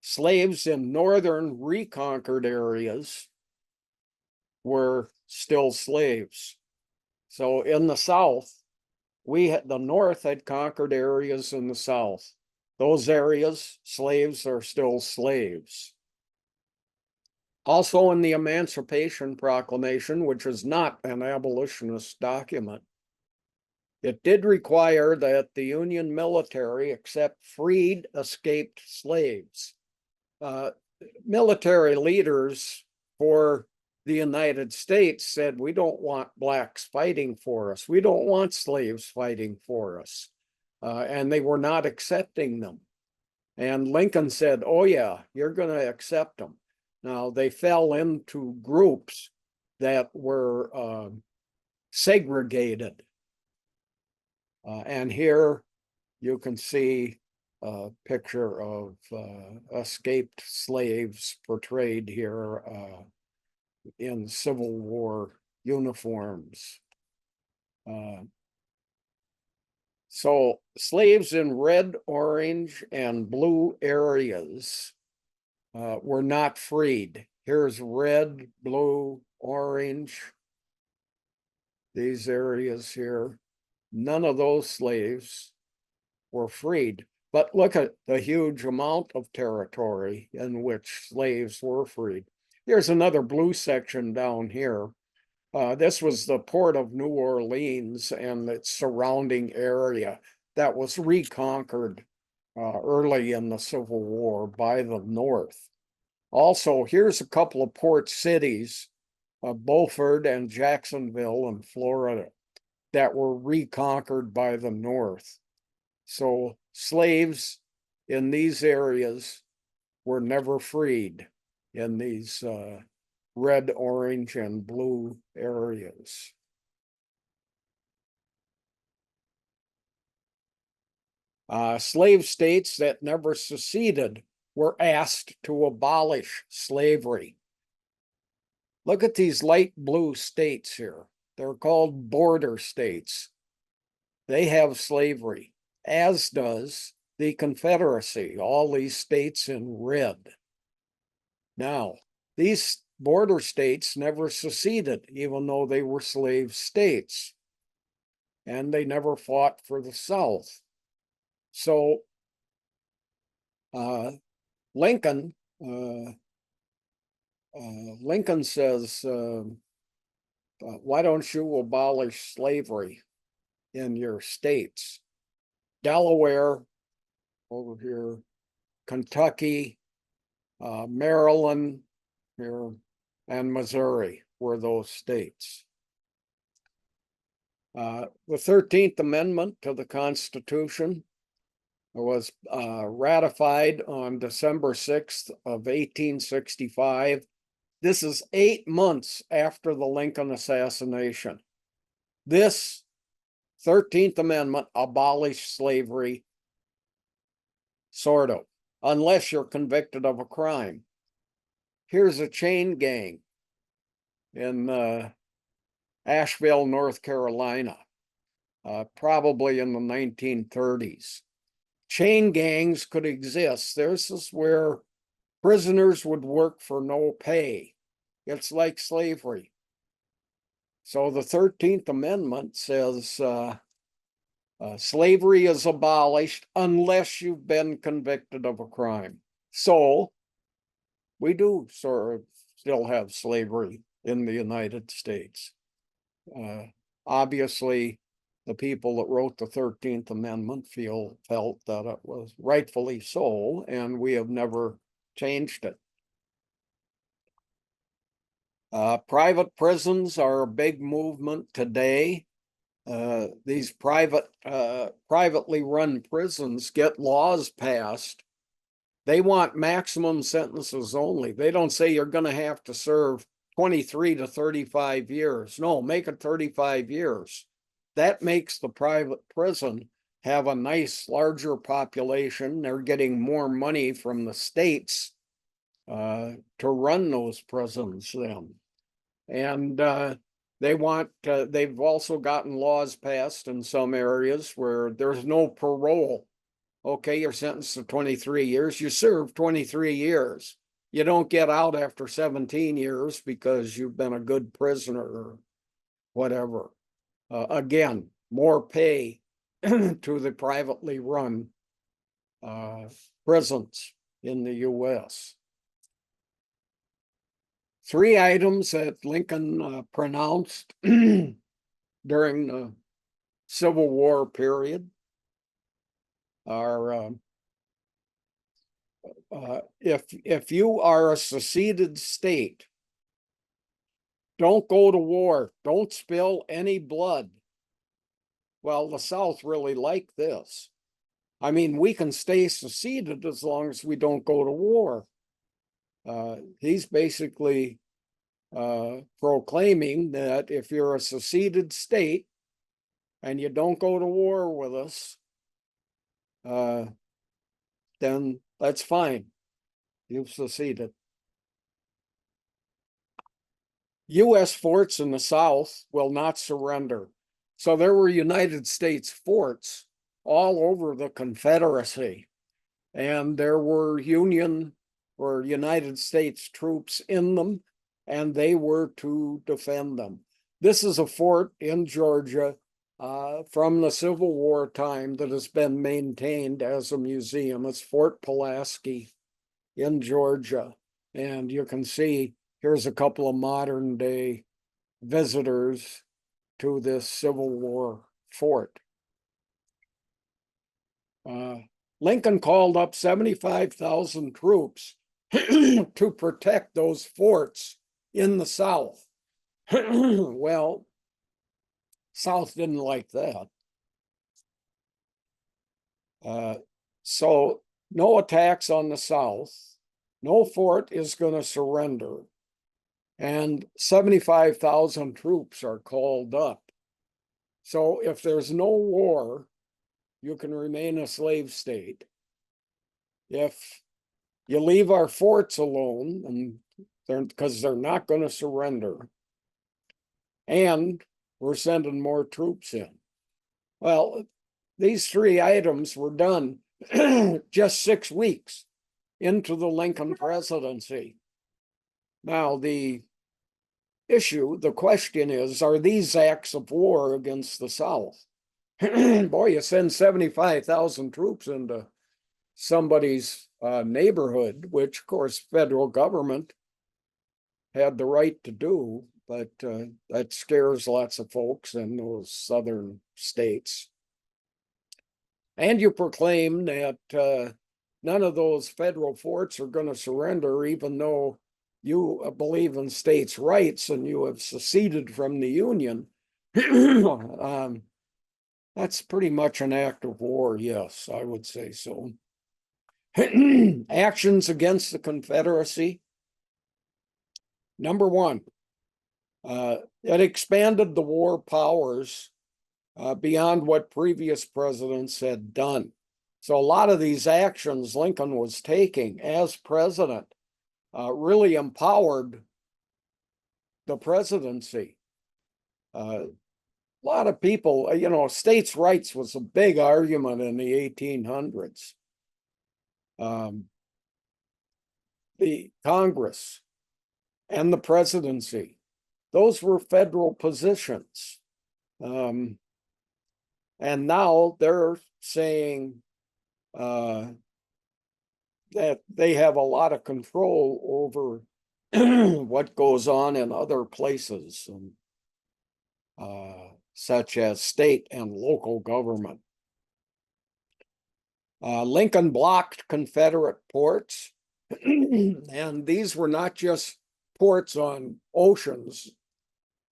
Slaves in northern reconquered areas were still slaves. So in the South, the North had conquered areas in the South. Those areas, slaves are still slaves. Also in the Emancipation Proclamation, which is not an abolitionist document, it did require that the Union military accept freed escaped slaves. Military leaders for the United States said, we don't want blacks fighting for us. We don't want slaves fighting for us. And they were not accepting them. And Lincoln said, oh yeah, you're going to accept them. Now they fell into groups that were segregated. And here you can see a picture of escaped slaves portrayed here in Civil War uniforms. So slaves in red, orange, and blue areas were not freed. Here's red, blue, orange, these areas here. None of those slaves were freed. But look at the huge amount of territory in which slaves were freed. Here's another blue section down here. This was the port of New Orleans and its surrounding area that was reconquered early in the Civil War by the North. Also, here's a couple of port cities, Beaufort and Jacksonville in Florida, that were reconquered by the North. So slaves in these areas were never freed in these red, orange, and blue areas. Slave states that never seceded were asked to abolish slavery. Look at these light blue states here. They're called border states. They have slavery, as does the Confederacy, all these states in red. Now, these border states never seceded, even though they were slave states, and they never fought for the South. So Lincoln says, why don't you abolish slavery in your states? Delaware over here, Kentucky, Maryland here, and Missouri were those states. The 13th Amendment to the Constitution was ratified on December 6th of 1865. This is 8 months after the Lincoln assassination. This 13th Amendment abolished slavery, sort of, unless you're convicted of a crime. Here's a chain gang in Asheville, North Carolina, probably in the 1930s. Chain gangs could exist. This is where prisoners would work for no pay. It's like slavery. So the 13th Amendment says slavery is abolished unless you've been convicted of a crime. So we do sort of still have slavery in the United States. Obviously, the people that wrote the 13th Amendment felt that it was rightfully so, and we have never changed it. Private prisons are a big movement today. These privately run prisons get laws passed. They want maximum sentences only. They don't say you're going to have to serve 23 to 35 years. No, make it 35 years. That makes the private prison have a nice larger population. They're getting more money from the states to run those prisons then. And they've also gotten laws passed in some areas where there's no parole. Okay, you're sentenced to 23 years. You serve 23 years. You don't get out after 17 years because you've been a good prisoner or whatever. Again, more pay to the privately run prisons in the US. 3 items that Lincoln pronounced during the Civil War period are if you are a seceded state, don't go to war, don't spill any blood. Well, the South really liked this. I mean, we can stay seceded as long as we don't go to war. He's basically proclaiming that if you're a seceded state and you don't go to war with us, then that's fine. You've seceded. US forts in the South will not surrender. So there were United States forts all over the Confederacy, and there were Union or United States troops in them, and they were to defend them. This is a fort in Georgia from the Civil War time that has been maintained as a museum. It's Fort Pulaski in Georgia. And you can see here's a couple of modern day visitors to this Civil War fort. Lincoln called up 75,000 troops to protect those forts in the South. Well, South didn't like that. So no attacks on the South. No fort is going to surrender. And 75,000 troops are called up. So if there's no war, you can remain a slave state. If you leave our forts alone, and because they're not going to surrender, and we're sending more troops in. Well, these 3 items were done just 6 weeks into the Lincoln presidency. Now, the question is, are these acts of war against the South? Boy, you send 75,000 troops into somebody's neighborhood, which, of course, federal government had the right to do, but that scares lots of folks in those southern states. And you proclaim that none of those federal forts are going to surrender, even though you believe in states' rights and you have seceded from the Union. That's pretty much an act of war, yes, I would say so. Actions against the Confederacy. Number 1, it expanded the war powers beyond what previous presidents had done. So a lot of these actions Lincoln was taking as president really empowered the presidency. A lot of people, states' rights was a big argument in the 1800s. The Congress and the presidency, those were federal positions. And now they're saying that they have a lot of control over what goes on in other places. And such as state and local government. Lincoln blocked Confederate ports, and these were not just ports on oceans.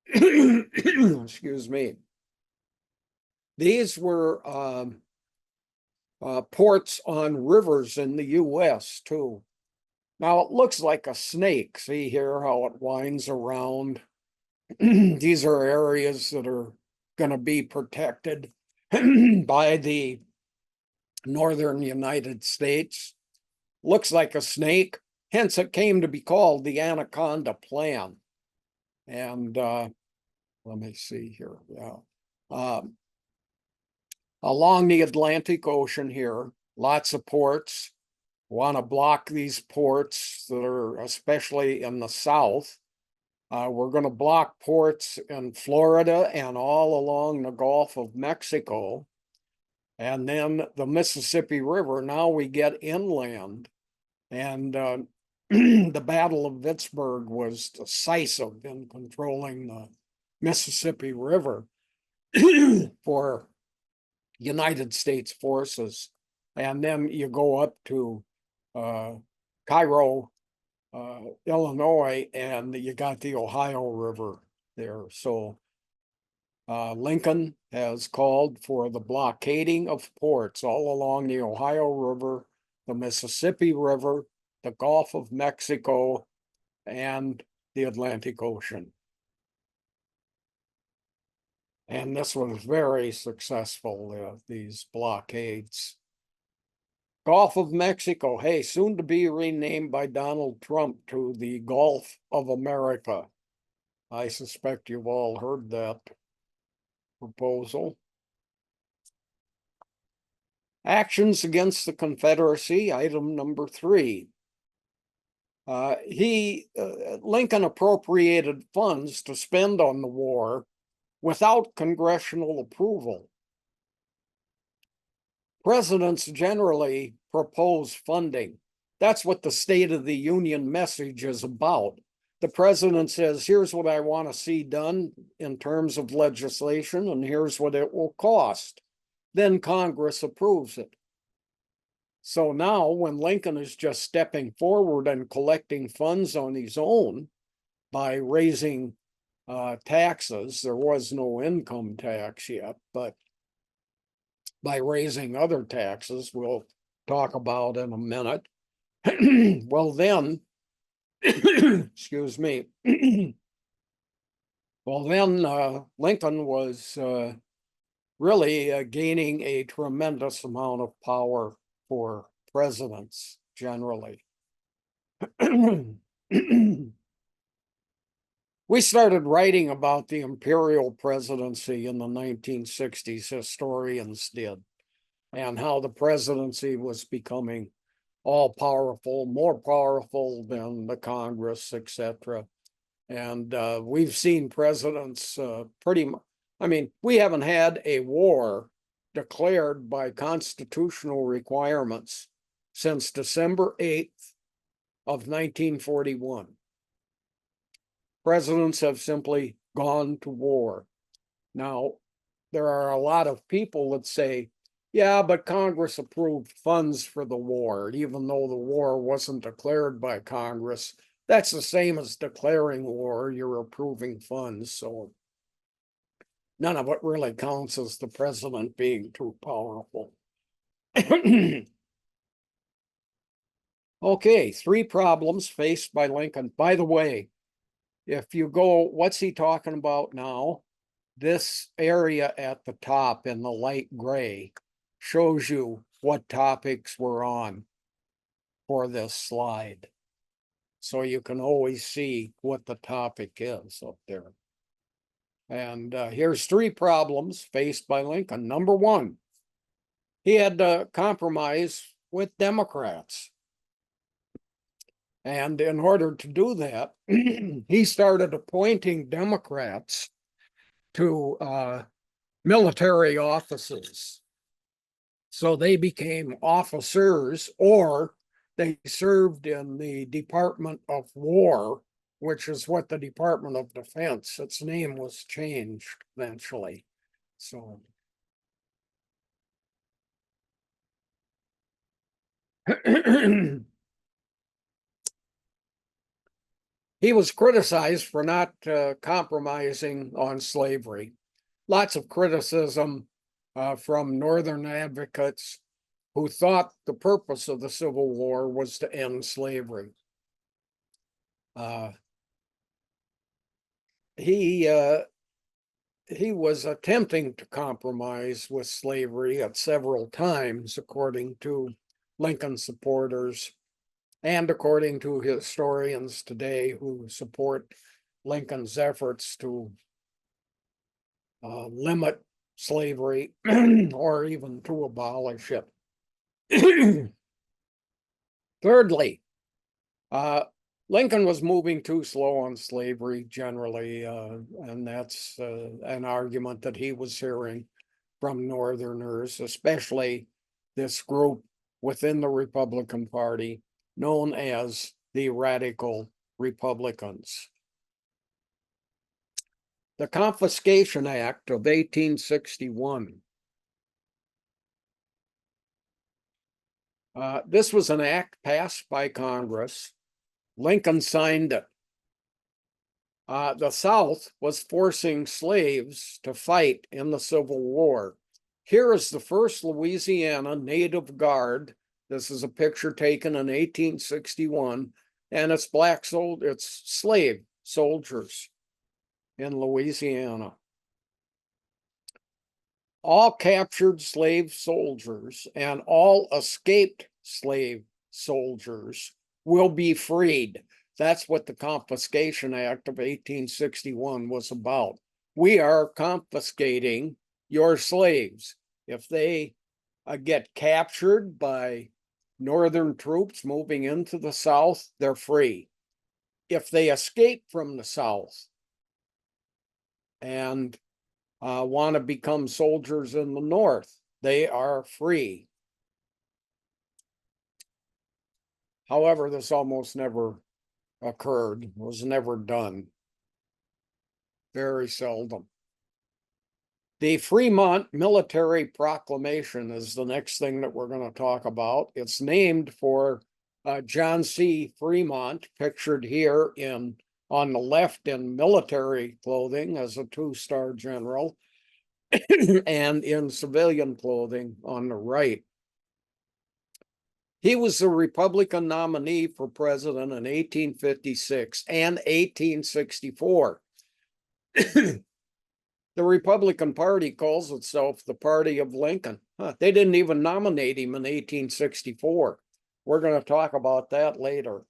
Excuse me. These were ports on rivers in the U.S. too. Now it looks like a snake. See here how it winds around. These are areas that are going to be protected by the northern United States. Looks like a snake. Hence it came to be called the Anaconda Plan. And let me see here. Yeah. Along the Atlantic Ocean here, lots of ports. Want to block these ports that are especially in the south. We're going to block ports in Florida and all along the Gulf of Mexico. And then the Mississippi River, now we get inland. And the Battle of Vicksburg was decisive in controlling the Mississippi River for United States forces. And then you go up to Cairo, Illinois, and you got the Ohio River there. So Lincoln has called for the blockading of ports all along the Ohio River, the Mississippi River, the Gulf of Mexico, and the Atlantic Ocean. And this was very successful, these blockades. Gulf of Mexico, hey, soon to be renamed by Donald Trump to the Gulf of America. I suspect you've all heard that proposal. Actions against the Confederacy, item number 3. Lincoln appropriated funds to spend on the war without congressional approval. Presidents generally propose funding. That's what the State of the Union message is about. The president says, here's what I want to see done in terms of legislation, and here's what it will cost. Then Congress approves it. So now when Lincoln is just stepping forward and collecting funds on his own by raising taxes, there was no income tax yet, but by raising other taxes, we'll talk about in a minute. Well, then, excuse me. Well, then Lincoln was really gaining a tremendous amount of power for presidents generally. We started writing about the imperial presidency in the 1960s, historians did, and how the presidency was becoming all powerful, more powerful than the Congress, etc. And we've seen presidents pretty much, I mean, we haven't had a war declared by constitutional requirements since December 8th of 1941. Presidents have simply gone to war. Now, there are a lot of people that say, yeah, but Congress approved funds for the war, even though the war wasn't declared by Congress. That's the same as declaring war, you're approving funds. So none of it really counts as the president being too powerful. Okay, 3 problems faced by Lincoln. By the way, if you go, what's he talking about now? This area at the top in the light gray shows you what topics we're on for this slide. So you can always see what the topic is up there. And here's 3 problems faced by Lincoln. Number 1, he had to compromise with Democrats. And in order to do that, he started appointing Democrats to military offices. So they became officers, or they served in the Department of War which is what the Department of Defense, its name was changed eventually. So he was criticized for not compromising on slavery. Lots of criticism from Northern advocates who thought the purpose of the Civil War was to end slavery. He was attempting to compromise with slavery at several times, according to Lincoln supporters and according to historians today who support Lincoln's efforts to limit slavery or even to abolish it. Thirdly, Lincoln was moving too slow on slavery generally, and that's an argument that he was hearing from Northerners, especially this group within the Republican Party known as the Radical Republicans. The Confiscation Act of 1861. This was an act passed by Congress. Lincoln signed it. The South was forcing slaves to fight in the Civil War. Here is the first Louisiana Native Guard. This is a picture taken in 1861, and it's it's slave soldiers in Louisiana. All captured slave soldiers and all escaped slave soldiers will be freed. That's what the Confiscation Act of 1861 was about. We are confiscating your slaves. If they get captured by Northern troops moving into the South, they're free. If they escape from the South and want to become soldiers in the North, they are free. However, this almost never occurred, was never done. Very seldom. The Fremont Military Proclamation is the next thing that we're going to talk about. It's named for John C. Fremont, pictured here on the left in military clothing as a two-star general, and in civilian clothing on the right. He was the Republican nominee for president in 1856 and 1864. The Republican Party calls itself the Party of Lincoln. They didn't even nominate him in 1864. We're going to talk about that later.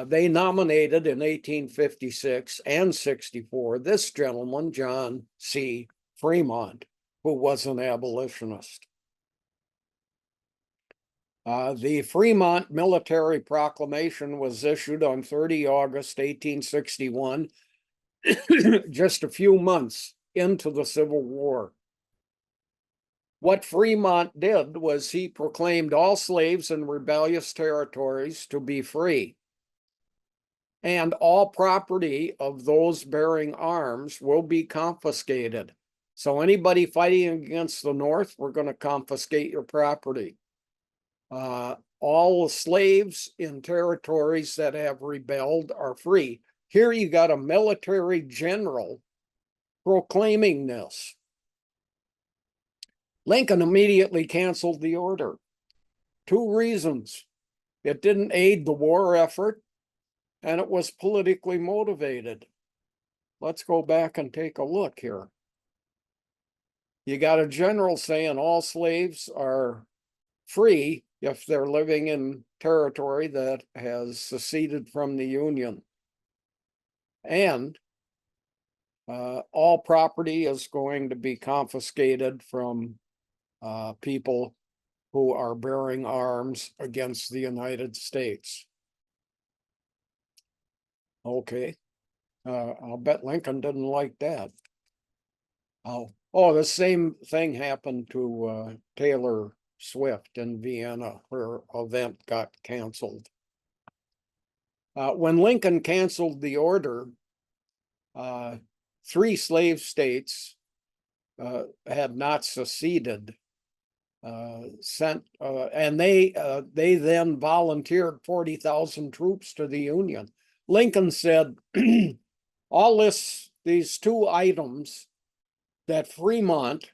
They nominated in 1856 and 64 this gentleman, John C. Fremont, who was an abolitionist. The Fremont Military Proclamation was issued on 30 August 1861, just a few months into the Civil War. What Fremont did was he proclaimed all slaves in rebellious territories to be free, and all property of those bearing arms will be confiscated. So anybody fighting against the North, we're going to confiscate your property. All the slaves in territories that have rebelled are free. Here you got a military general proclaiming this. Lincoln immediately canceled the order. Two reasons. It didn't aid the war effort, and it was politically motivated. Let's go back and take a look here. You got a general saying all slaves are free if they're living in territory that has seceded from the Union. And all property is going to be confiscated from people who are bearing arms against the United States. Okay. I'll bet Lincoln didn't like that. The same thing happened to Taylor Swift in Vienna. Her event got canceled. When Lincoln canceled the order, 3 slave states had not seceded, and they then volunteered 40,000 troops to the Union. Lincoln said, all these 2 items that Fremont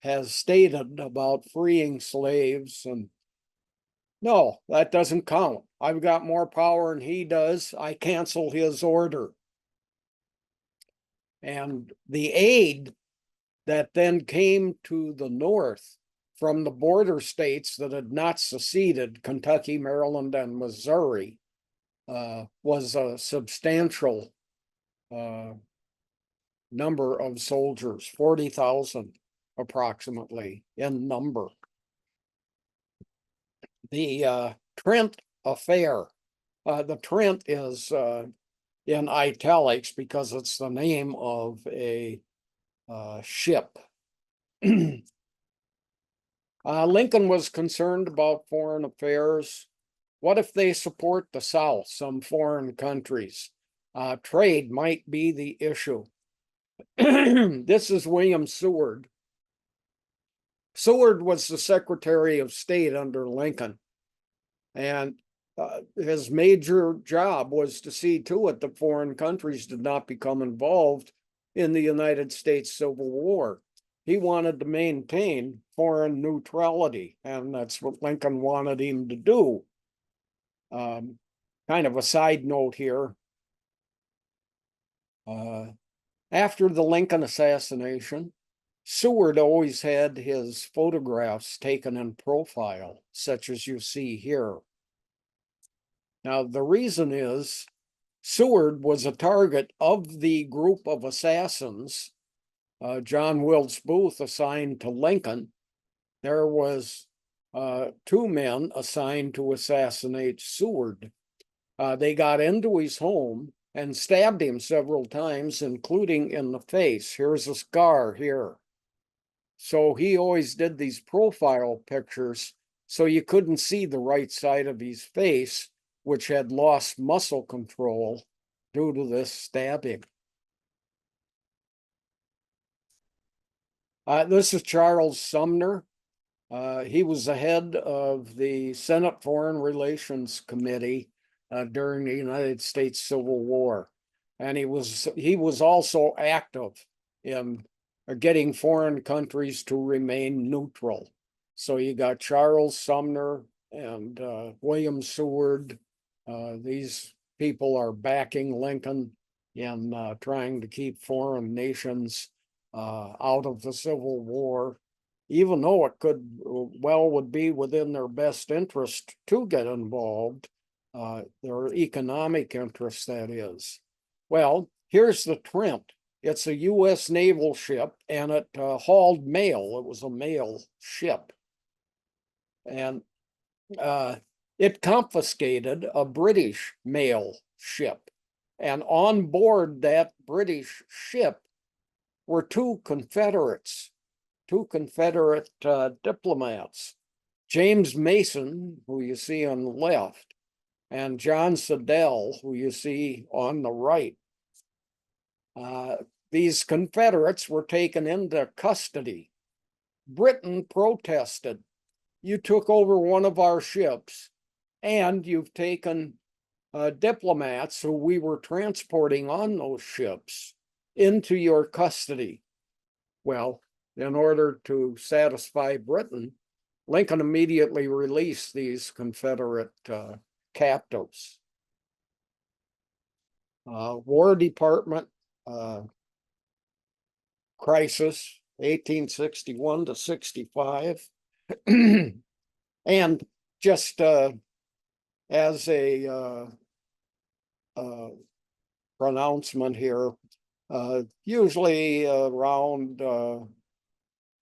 has stated about freeing slaves, and no, that doesn't count. I've got more power than he does. I cancel his order. And the aid that then came to the North from the border states that had not seceded, Kentucky, Maryland, and Missouri, was a substantial number of soldiers, 40,000 approximately in number. The Trent affair, the Trent is in italics because it's the name of a ship. Lincoln was concerned about foreign affairs. What if they support the South, some foreign countries? Trade might be the issue. This is William Seward. Seward was the Secretary of State under Lincoln, and his major job was to see to it that foreign countries did not become involved in the United States Civil War. He wanted to maintain foreign neutrality, and that's what Lincoln wanted him to do. Kind of a side note here. After the Lincoln assassination, Seward always had his photographs taken in profile, such as you see here. Now, the reason is Seward was a target of the group of assassins John Wilkes Booth assigned to Lincoln. There was 2 men assigned to assassinate Seward. They got into his home and stabbed him several times, including in the face. Here's a scar here. So he always did these profile pictures so you couldn't see the right side of his face, which had lost muscle control due to this stabbing. This is Charles Sumner. He was the head of the Senate Foreign Relations Committee during the United States Civil War. And he was also active in getting foreign countries to remain neutral. So you got Charles Sumner and William Seward. These people are backing Lincoln in trying to keep foreign nations out of the Civil War, even though it would be within their best interest to get involved, their economic interest, that is. Well, here's the Trent. It's a U.S. naval ship, and it hauled mail. It was a mail ship. And it confiscated a British mail ship. And on board that British ship were 2 Confederate diplomats, James Mason, who you see on the left, and John Slidell, who you see on the right. These Confederates were taken into custody. Britain protested. You took over one of our ships, and you've taken diplomats who we were transporting on those ships into your custody. Well, in order to satisfy Britain, Lincoln immediately released these Confederate captives. War Department crisis, 1861 to 65. And just as a pronouncement here, usually around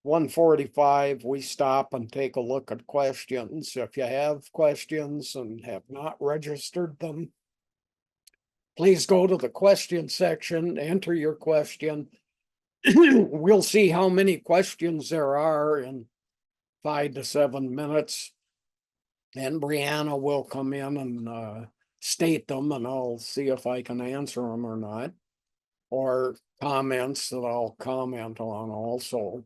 1:45, we stop and take a look at questions. If you have questions and have not registered them, please go to the question section, enter your question. We'll see how many questions there are in 5 to 7 minutes. And Brianna will come in and state them and I'll see if I can answer them or not, or comments that I'll comment on also.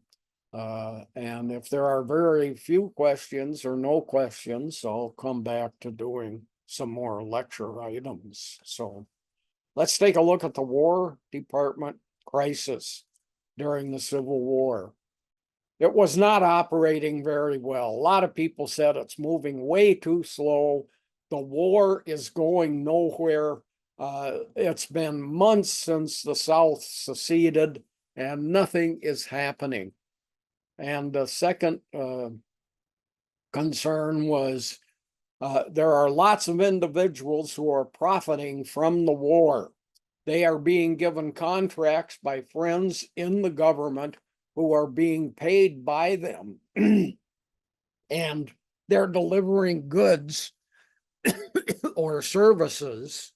And if there are very few questions or no questions, I'll come back to doing some more lecture items. So let's take a look at the War Department crisis during the Civil War. It was not operating very well. A lot of people said it's moving way too slow. The war is going nowhere. It's been months since the South seceded and nothing is happening. And the second concern was there are lots of individuals who are profiting from the war. They are being given contracts by friends in the government who are being paid by them. And they're delivering goods or services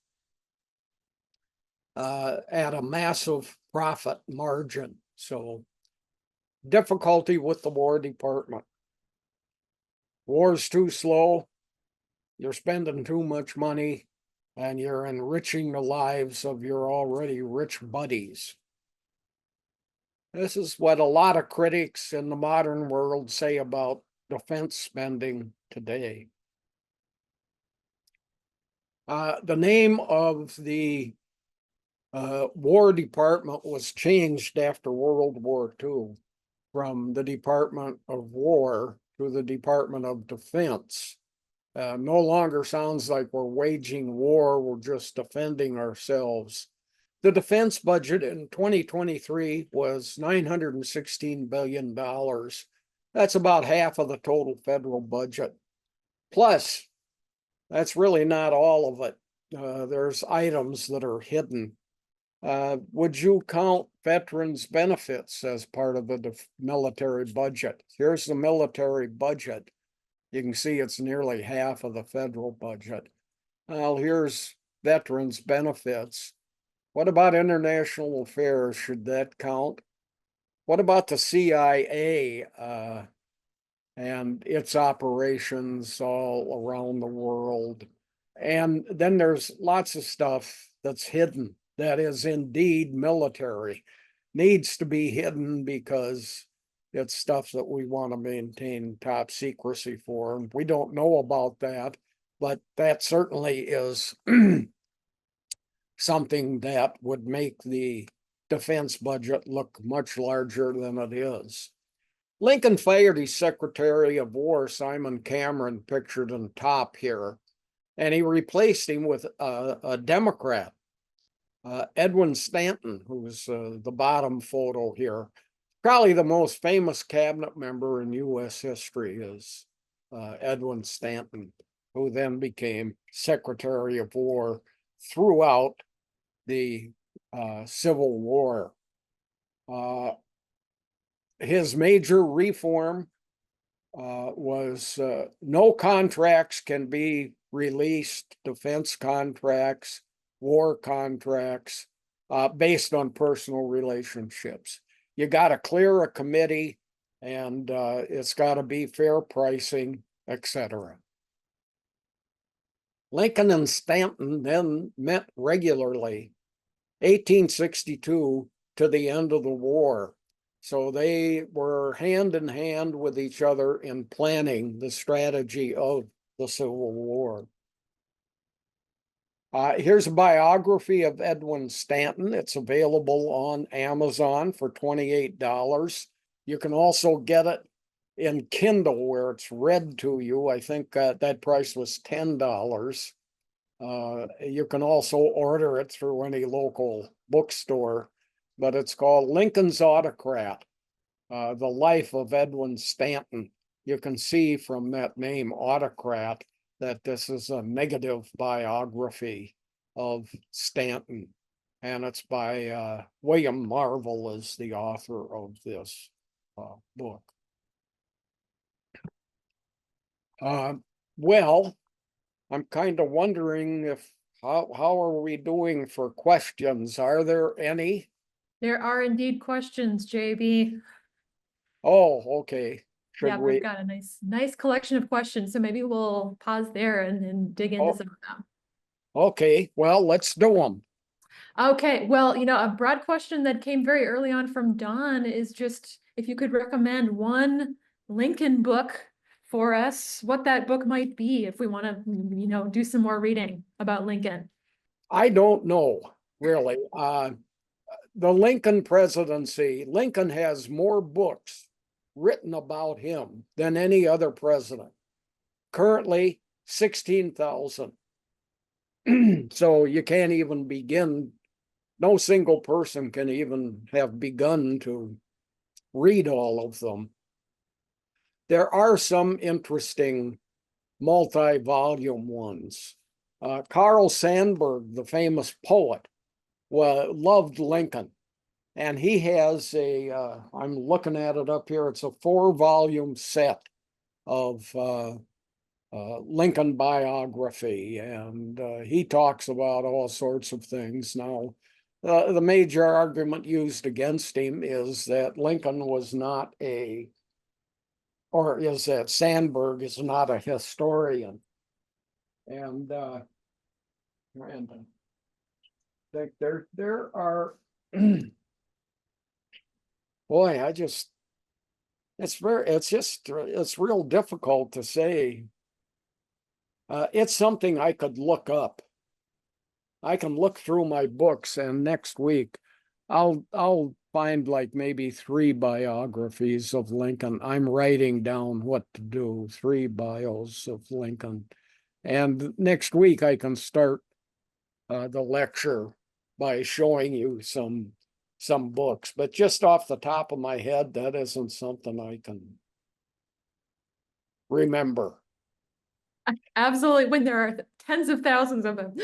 at a massive profit margin. So difficulty with the War Department. War's too slow. You're spending too much money and you're enriching the lives of your already rich buddies. This is what a lot of critics in the modern world say about defense spending today. The name of the War Department was changed after World War II from the Department of War to the Department of Defense. No longer sounds like we're waging war, we're just defending ourselves. The defense budget in 2023 was $916 billion. That's about half of the total federal budget. Plus, that's really not all of it. There's items that are hidden. Would you count veterans' benefits as part of the military budget? Here's the military budget. You can see it's nearly half of the federal budget. Well, here's veterans' benefits. What about international affairs? Should that count? What about the CIA and its operations all around the world? And then there's lots of stuff that's hidden that is indeed military. Needs to be hidden because it's stuff that we want to maintain top secrecy for. And we don't know about that, but that certainly is something that would make the defense budget look much larger than it is. Lincoln fired his Secretary of War, Simon Cameron, pictured on top here, and he replaced him with a Democrat, Edwin Stanton, who's the bottom photo here. Probably the most famous cabinet member in U.S. history is Edwin Stanton, who then became Secretary of War throughout the Civil War. His major reform was no contracts can be released, defense contracts, war contracts, based on personal relationships. You got to clear a committee and it's got to be fair pricing, etc. Lincoln and Stanton then met regularly, 1862 to the end of the war. So they were hand in hand with each other in planning the strategy of the Civil War. Here's a biography of Edwin Stanton. It's available on Amazon for $28. You can also get it in Kindle where it's read to you. I think that price was $10. You can also order it through any local bookstore, but it's called Lincoln's Autocrat, The Life of Edwin Stanton. You can see from that name, Autocrat, that this is a negative biography of Stanton. And it's by William Marvel is the author of this book. Well, I'm kind of wondering if how are we doing for questions? Are there any?
There are indeed questions, JB.
Oh, okay. Should
Yeah, we've
we?
got a nice collection of questions. So maybe we'll pause there and dig into
Oh,
some of them.
Okay, well, let's do them.
Okay, well, a broad question that came very early on from Don is just if you could recommend one Lincoln book for us, what that book might be if we want to, do some more reading about Lincoln.
I don't know, really. The Lincoln presidency, Lincoln has more books written about him than any other president. Currently, 16,000. So you can't even begin, no single person can even have begun to read all of them. There are some interesting multi-volume ones. Carl Sandburg, the famous poet, loved Lincoln. And he has I'm looking at it up here, it's a 4-volume set of Lincoln biography. And he talks about all sorts of things. Now, the major argument used against him is that Lincoln was not or is that Sandburg is not a historian. And there are, boy, it's real difficult to say. It's something I could look up. I can look through my books, and next week I'll find like maybe 3 biographies of Lincoln. I'm writing down what to do, 3 bios of Lincoln. And next week I can start the lecture by showing you some books. But just off the top of my head, that isn't something I can remember.
Absolutely, when there are tens of thousands of them.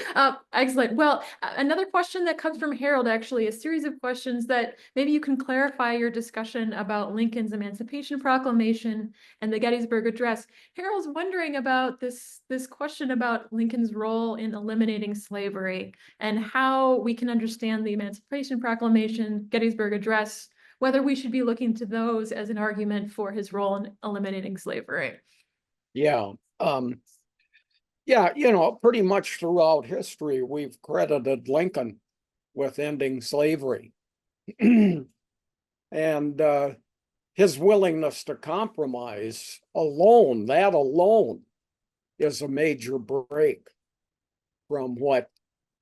Excellent. Well, another question that comes from Harold, actually, a series of questions that maybe you can clarify your discussion about Lincoln's Emancipation Proclamation and the Gettysburg Address. Harold's wondering about this question about Lincoln's role in eliminating slavery and how we can understand the Emancipation Proclamation, Gettysburg Address, whether we should be looking to those as an argument for his role in eliminating slavery.
Yeah. Yeah, pretty much throughout history, we've credited Lincoln with ending slavery. And his willingness to compromise alone, that alone, is a major break from what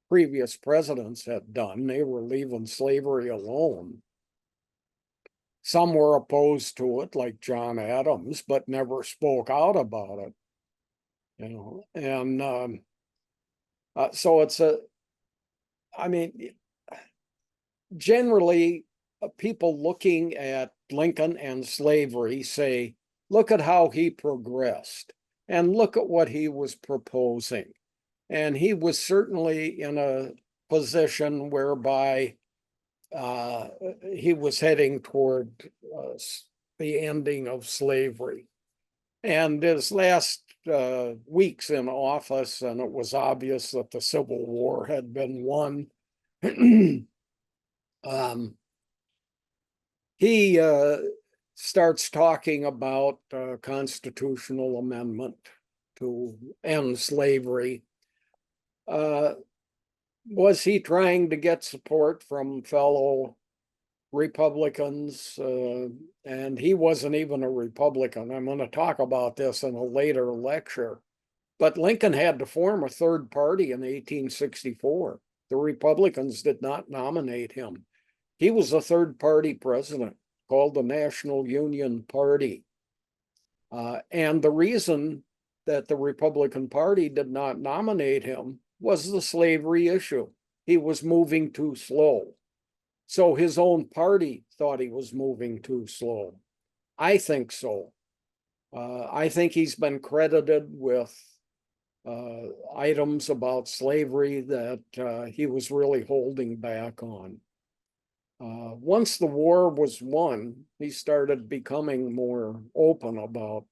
previous presidents had done. They were leaving slavery alone. Some were opposed to it, like John Adams, but never spoke out about it. And so I mean, generally, people looking at Lincoln and slavery say, look at how he progressed and look at what he was proposing. And he was certainly in a position whereby he was heading toward the ending of slavery. And his last weeks in office, and it was obvious that the Civil War had been won, he starts talking about a constitutional amendment to end slavery. Was he trying to get support from fellow Republicans? And he wasn't even a Republican. I'm going to talk about this in a later lecture. But Lincoln had to form a third party in 1864. The Republicans did not nominate him. He was a third party president called the National Union Party. And the reason that the Republican Party did not nominate him was the slavery issue. He was moving too slow. So his own party thought he was moving too slow. I think so. I think he's been credited with items about slavery that he was really holding back on. Once the war was won, he started becoming more open about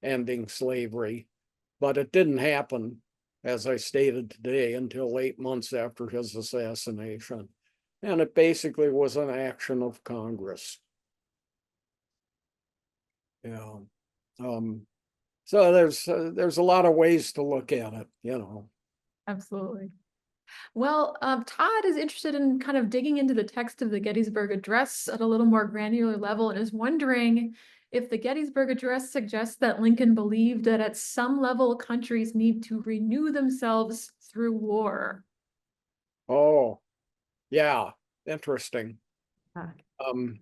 ending slavery, but it didn't happen, as I stated today, until 8 months after his assassination. And it basically was an action of Congress. Yeah. So there's a lot of ways to look at it,
Absolutely. Well, Todd is interested in kind of digging into the text of the Gettysburg Address at a little more granular level and is wondering if the Gettysburg Address suggests that Lincoln believed that at some level countries need to renew themselves through war.
Oh, yeah, interesting.
Ah,
Um,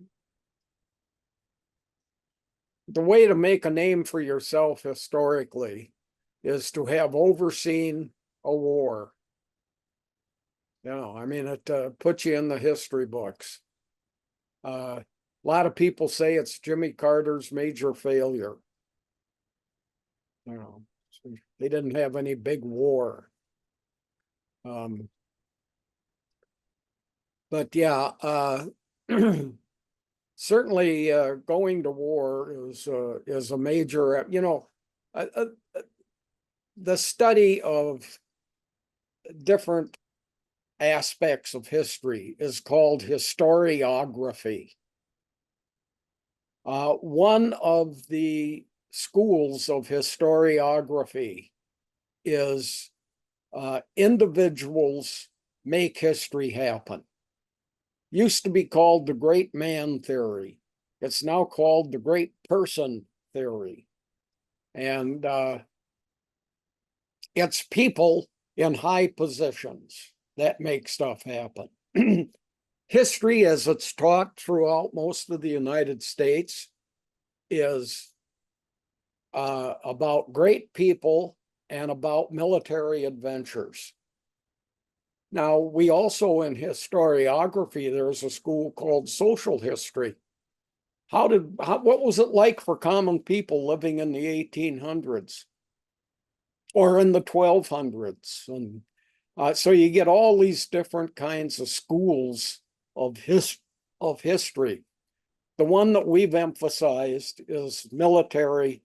the way to make a name for yourself historically is to have overseen a war. I mean, it puts you in the history books. A lot of people say it's Jimmy Carter's major failure. You know, they didn't have any big war. Um, but yeah, certainly going to war is a major. Uh, uh, the study of different aspects of history is called historiography. One of the schools of historiography is individuals make history happen. Used to be called the great man theory. It's now called the great person theory. And it's people in high positions that make stuff happen. History, as it's taught throughout most of the United States, is about great people and about military adventures. Now, we also in historiography, there's a school called social history. What was it like for common people living in the 1800s or in the 1200s? And so you get all these different kinds of schools of history. The one that we've emphasized is military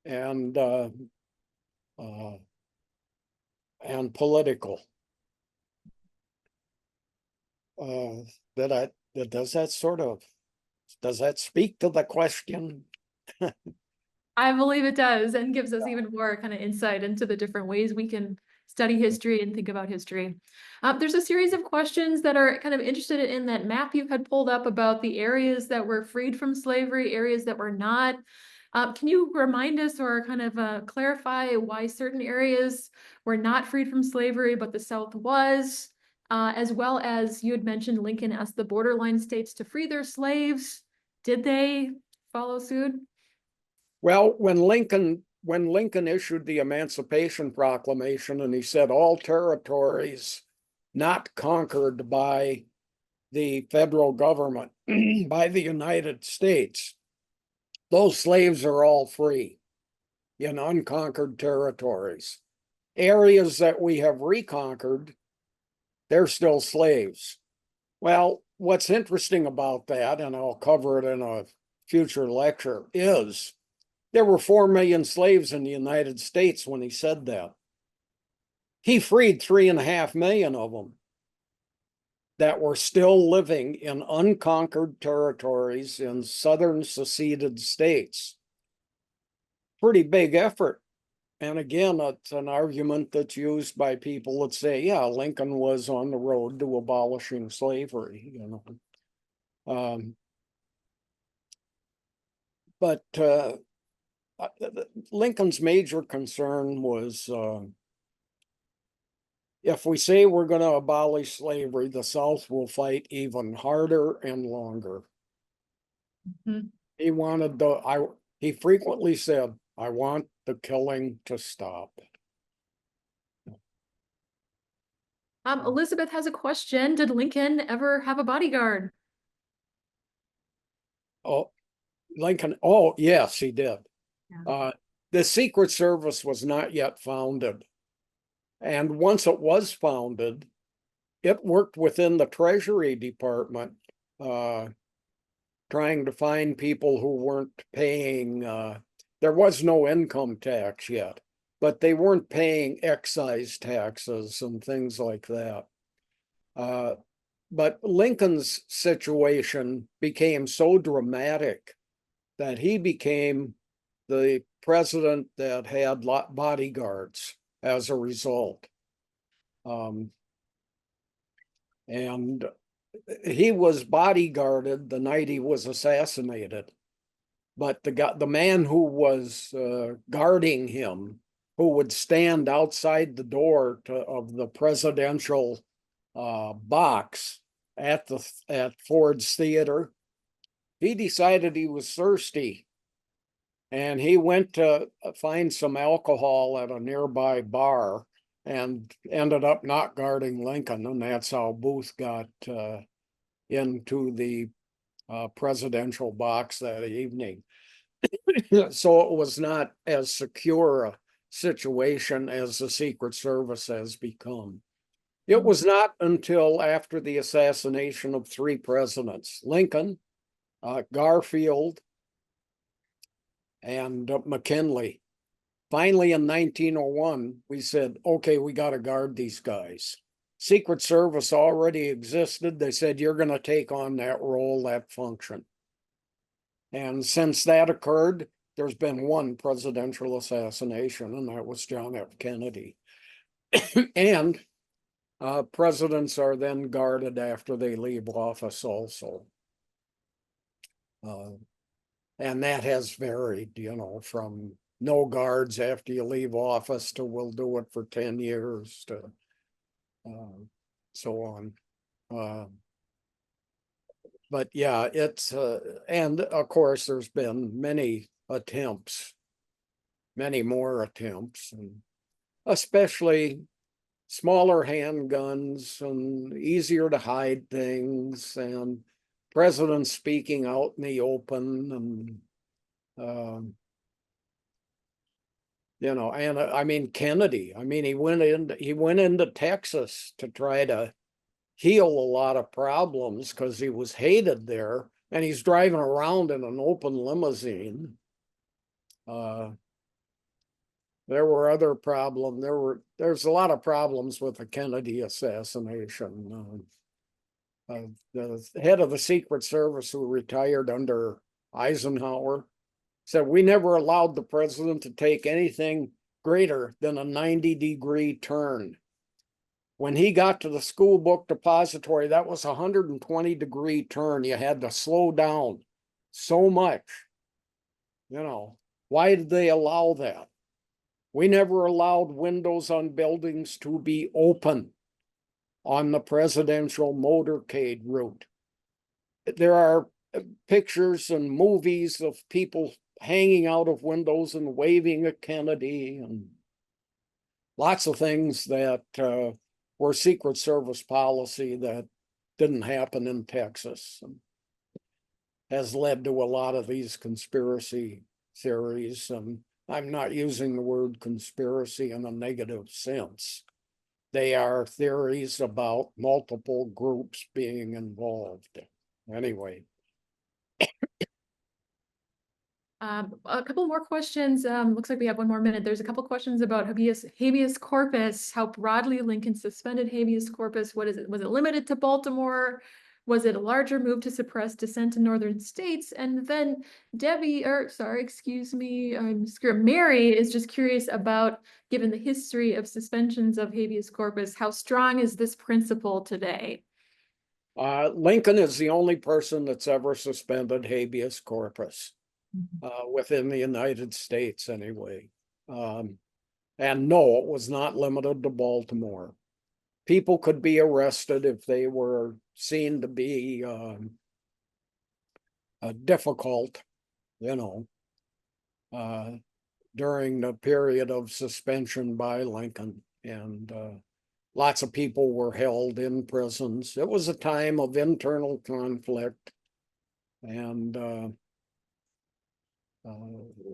and political. Does that speak to the question?
I believe it does, and gives us even more kind of insight into the different ways we can study history and think about history. There's a series of questions that are kind of interested in that map you had pulled up about the areas that were freed from slavery, areas that were not. Can you remind us or kind of clarify why certain areas were not freed from slavery, but the South was, as well as you had mentioned Lincoln asked the borderline states to free their slaves. Did they follow suit?
Well, when Lincoln issued the Emancipation Proclamation and he said all territories not conquered by the federal government, by the United States, those slaves are all free in unconquered territories. Areas that we have reconquered, they're still slaves. Well, what's interesting about that, and I'll cover it in a future lecture, is there were 4 million slaves in the United States when he said that. He freed 3.5 million of them that were still living in unconquered territories in southern seceded states. Pretty big effort. And again, it's an argument that's used by people that say, yeah, Lincoln was on the road to abolishing slavery, But Lincoln's major concern was if we say we're going to abolish slavery, the South will fight even harder and longer.
Mhm.
He frequently said, I want the killing to stop.
Elizabeth has a question. Did Lincoln ever have a bodyguard?
Oh, Lincoln, oh, yes, he did.
Yeah.
The Secret Service was not yet founded. And once it was founded, it worked within the Treasury Department, trying to find people who weren't paying. There was no income tax yet, but they weren't paying excise taxes and things like that. But Lincoln's situation became so dramatic that he became the president that had bodyguards as a result. And he was bodyguarded the night he was assassinated. But the man who was guarding him, who would stand outside the door of the presidential box at Ford's Theater, he decided he was thirsty, and he went to find some alcohol at a nearby bar and ended up not guarding Lincoln, and that's how Booth got into the presidential box that evening. So it was not as secure a situation as the Secret Service has become. It was not until after the assassination of three presidents, Lincoln, Garfield, and McKinley. Finally, in 1901, we said, okay, we got to guard these guys. Secret Service already existed. They said, you're going to take on that role, that function. And since that occurred, there's been one presidential assassination, and that was John F. Kennedy. And presidents are then guarded after they leave office also. And that has varied, from no guards after you leave office to we'll do it for 10 years to so on. But yeah, it's, and of course, there's been many attempts, many more attempts, and especially smaller handguns and easier to hide things, and presidents speaking out in the open, and and I mean Kennedy. I mean he went into Texas to try to heal a lot of problems because he was hated there, and he's driving around in an open limousine. There were other problems. There's a lot of problems with the Kennedy assassination. The head of the Secret Service, who retired under Eisenhower, said we never allowed the president to take anything greater than a 90-degree turn. When he got to the school book depository, that was a 120-degree turn. You had to slow down so much. Why did they allow that? We never allowed windows on buildings to be open on the presidential motorcade route. There are pictures and movies of people hanging out of windows and waving at Kennedy, and lots of things that were Secret Service policy that didn't happen in Texas, and has led to a lot of these conspiracy theories. And I'm not using the word conspiracy in a negative sense. They are theories about multiple groups being involved. Anyway.
A couple more questions. Looks like we have one more minute. There's a couple questions about habeas corpus. How broadly Lincoln suspended habeas corpus? What is it? Was it limited to Baltimore? Was it a larger move to suppress dissent in northern states? And then Mary is just curious about, given the history of suspensions of habeas corpus, how strong is this principle today?
Lincoln is the only person that's ever suspended habeas corpus within the United States anyway. And no, it was not limited to Baltimore. People could be arrested if they were seen to be difficult, during the period of suspension by Lincoln. And lots of people were held in prisons. It was a time of internal conflict. And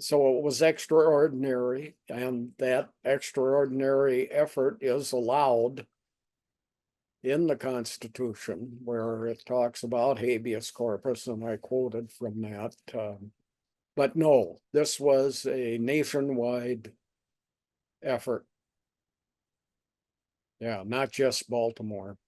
so it was extraordinary, and that extraordinary effort is allowed in the Constitution, where it talks about habeas corpus, and I quoted from that. But no, this was a nationwide effort. Yeah, not just Baltimore.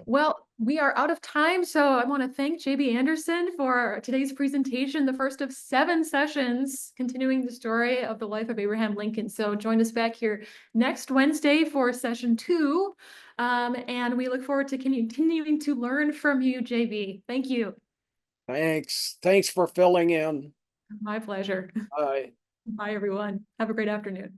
Well, we are out of time, so I want to thank JB Andersen for today's presentation, the first of 7 sessions continuing the story of the life of Abraham Lincoln. So join us back here next Wednesday for session 2, and we look forward to continuing to learn from you, JB. Thank you.
Thanks for filling in.
My pleasure.
Bye.
Bye, everyone. Have a great afternoon.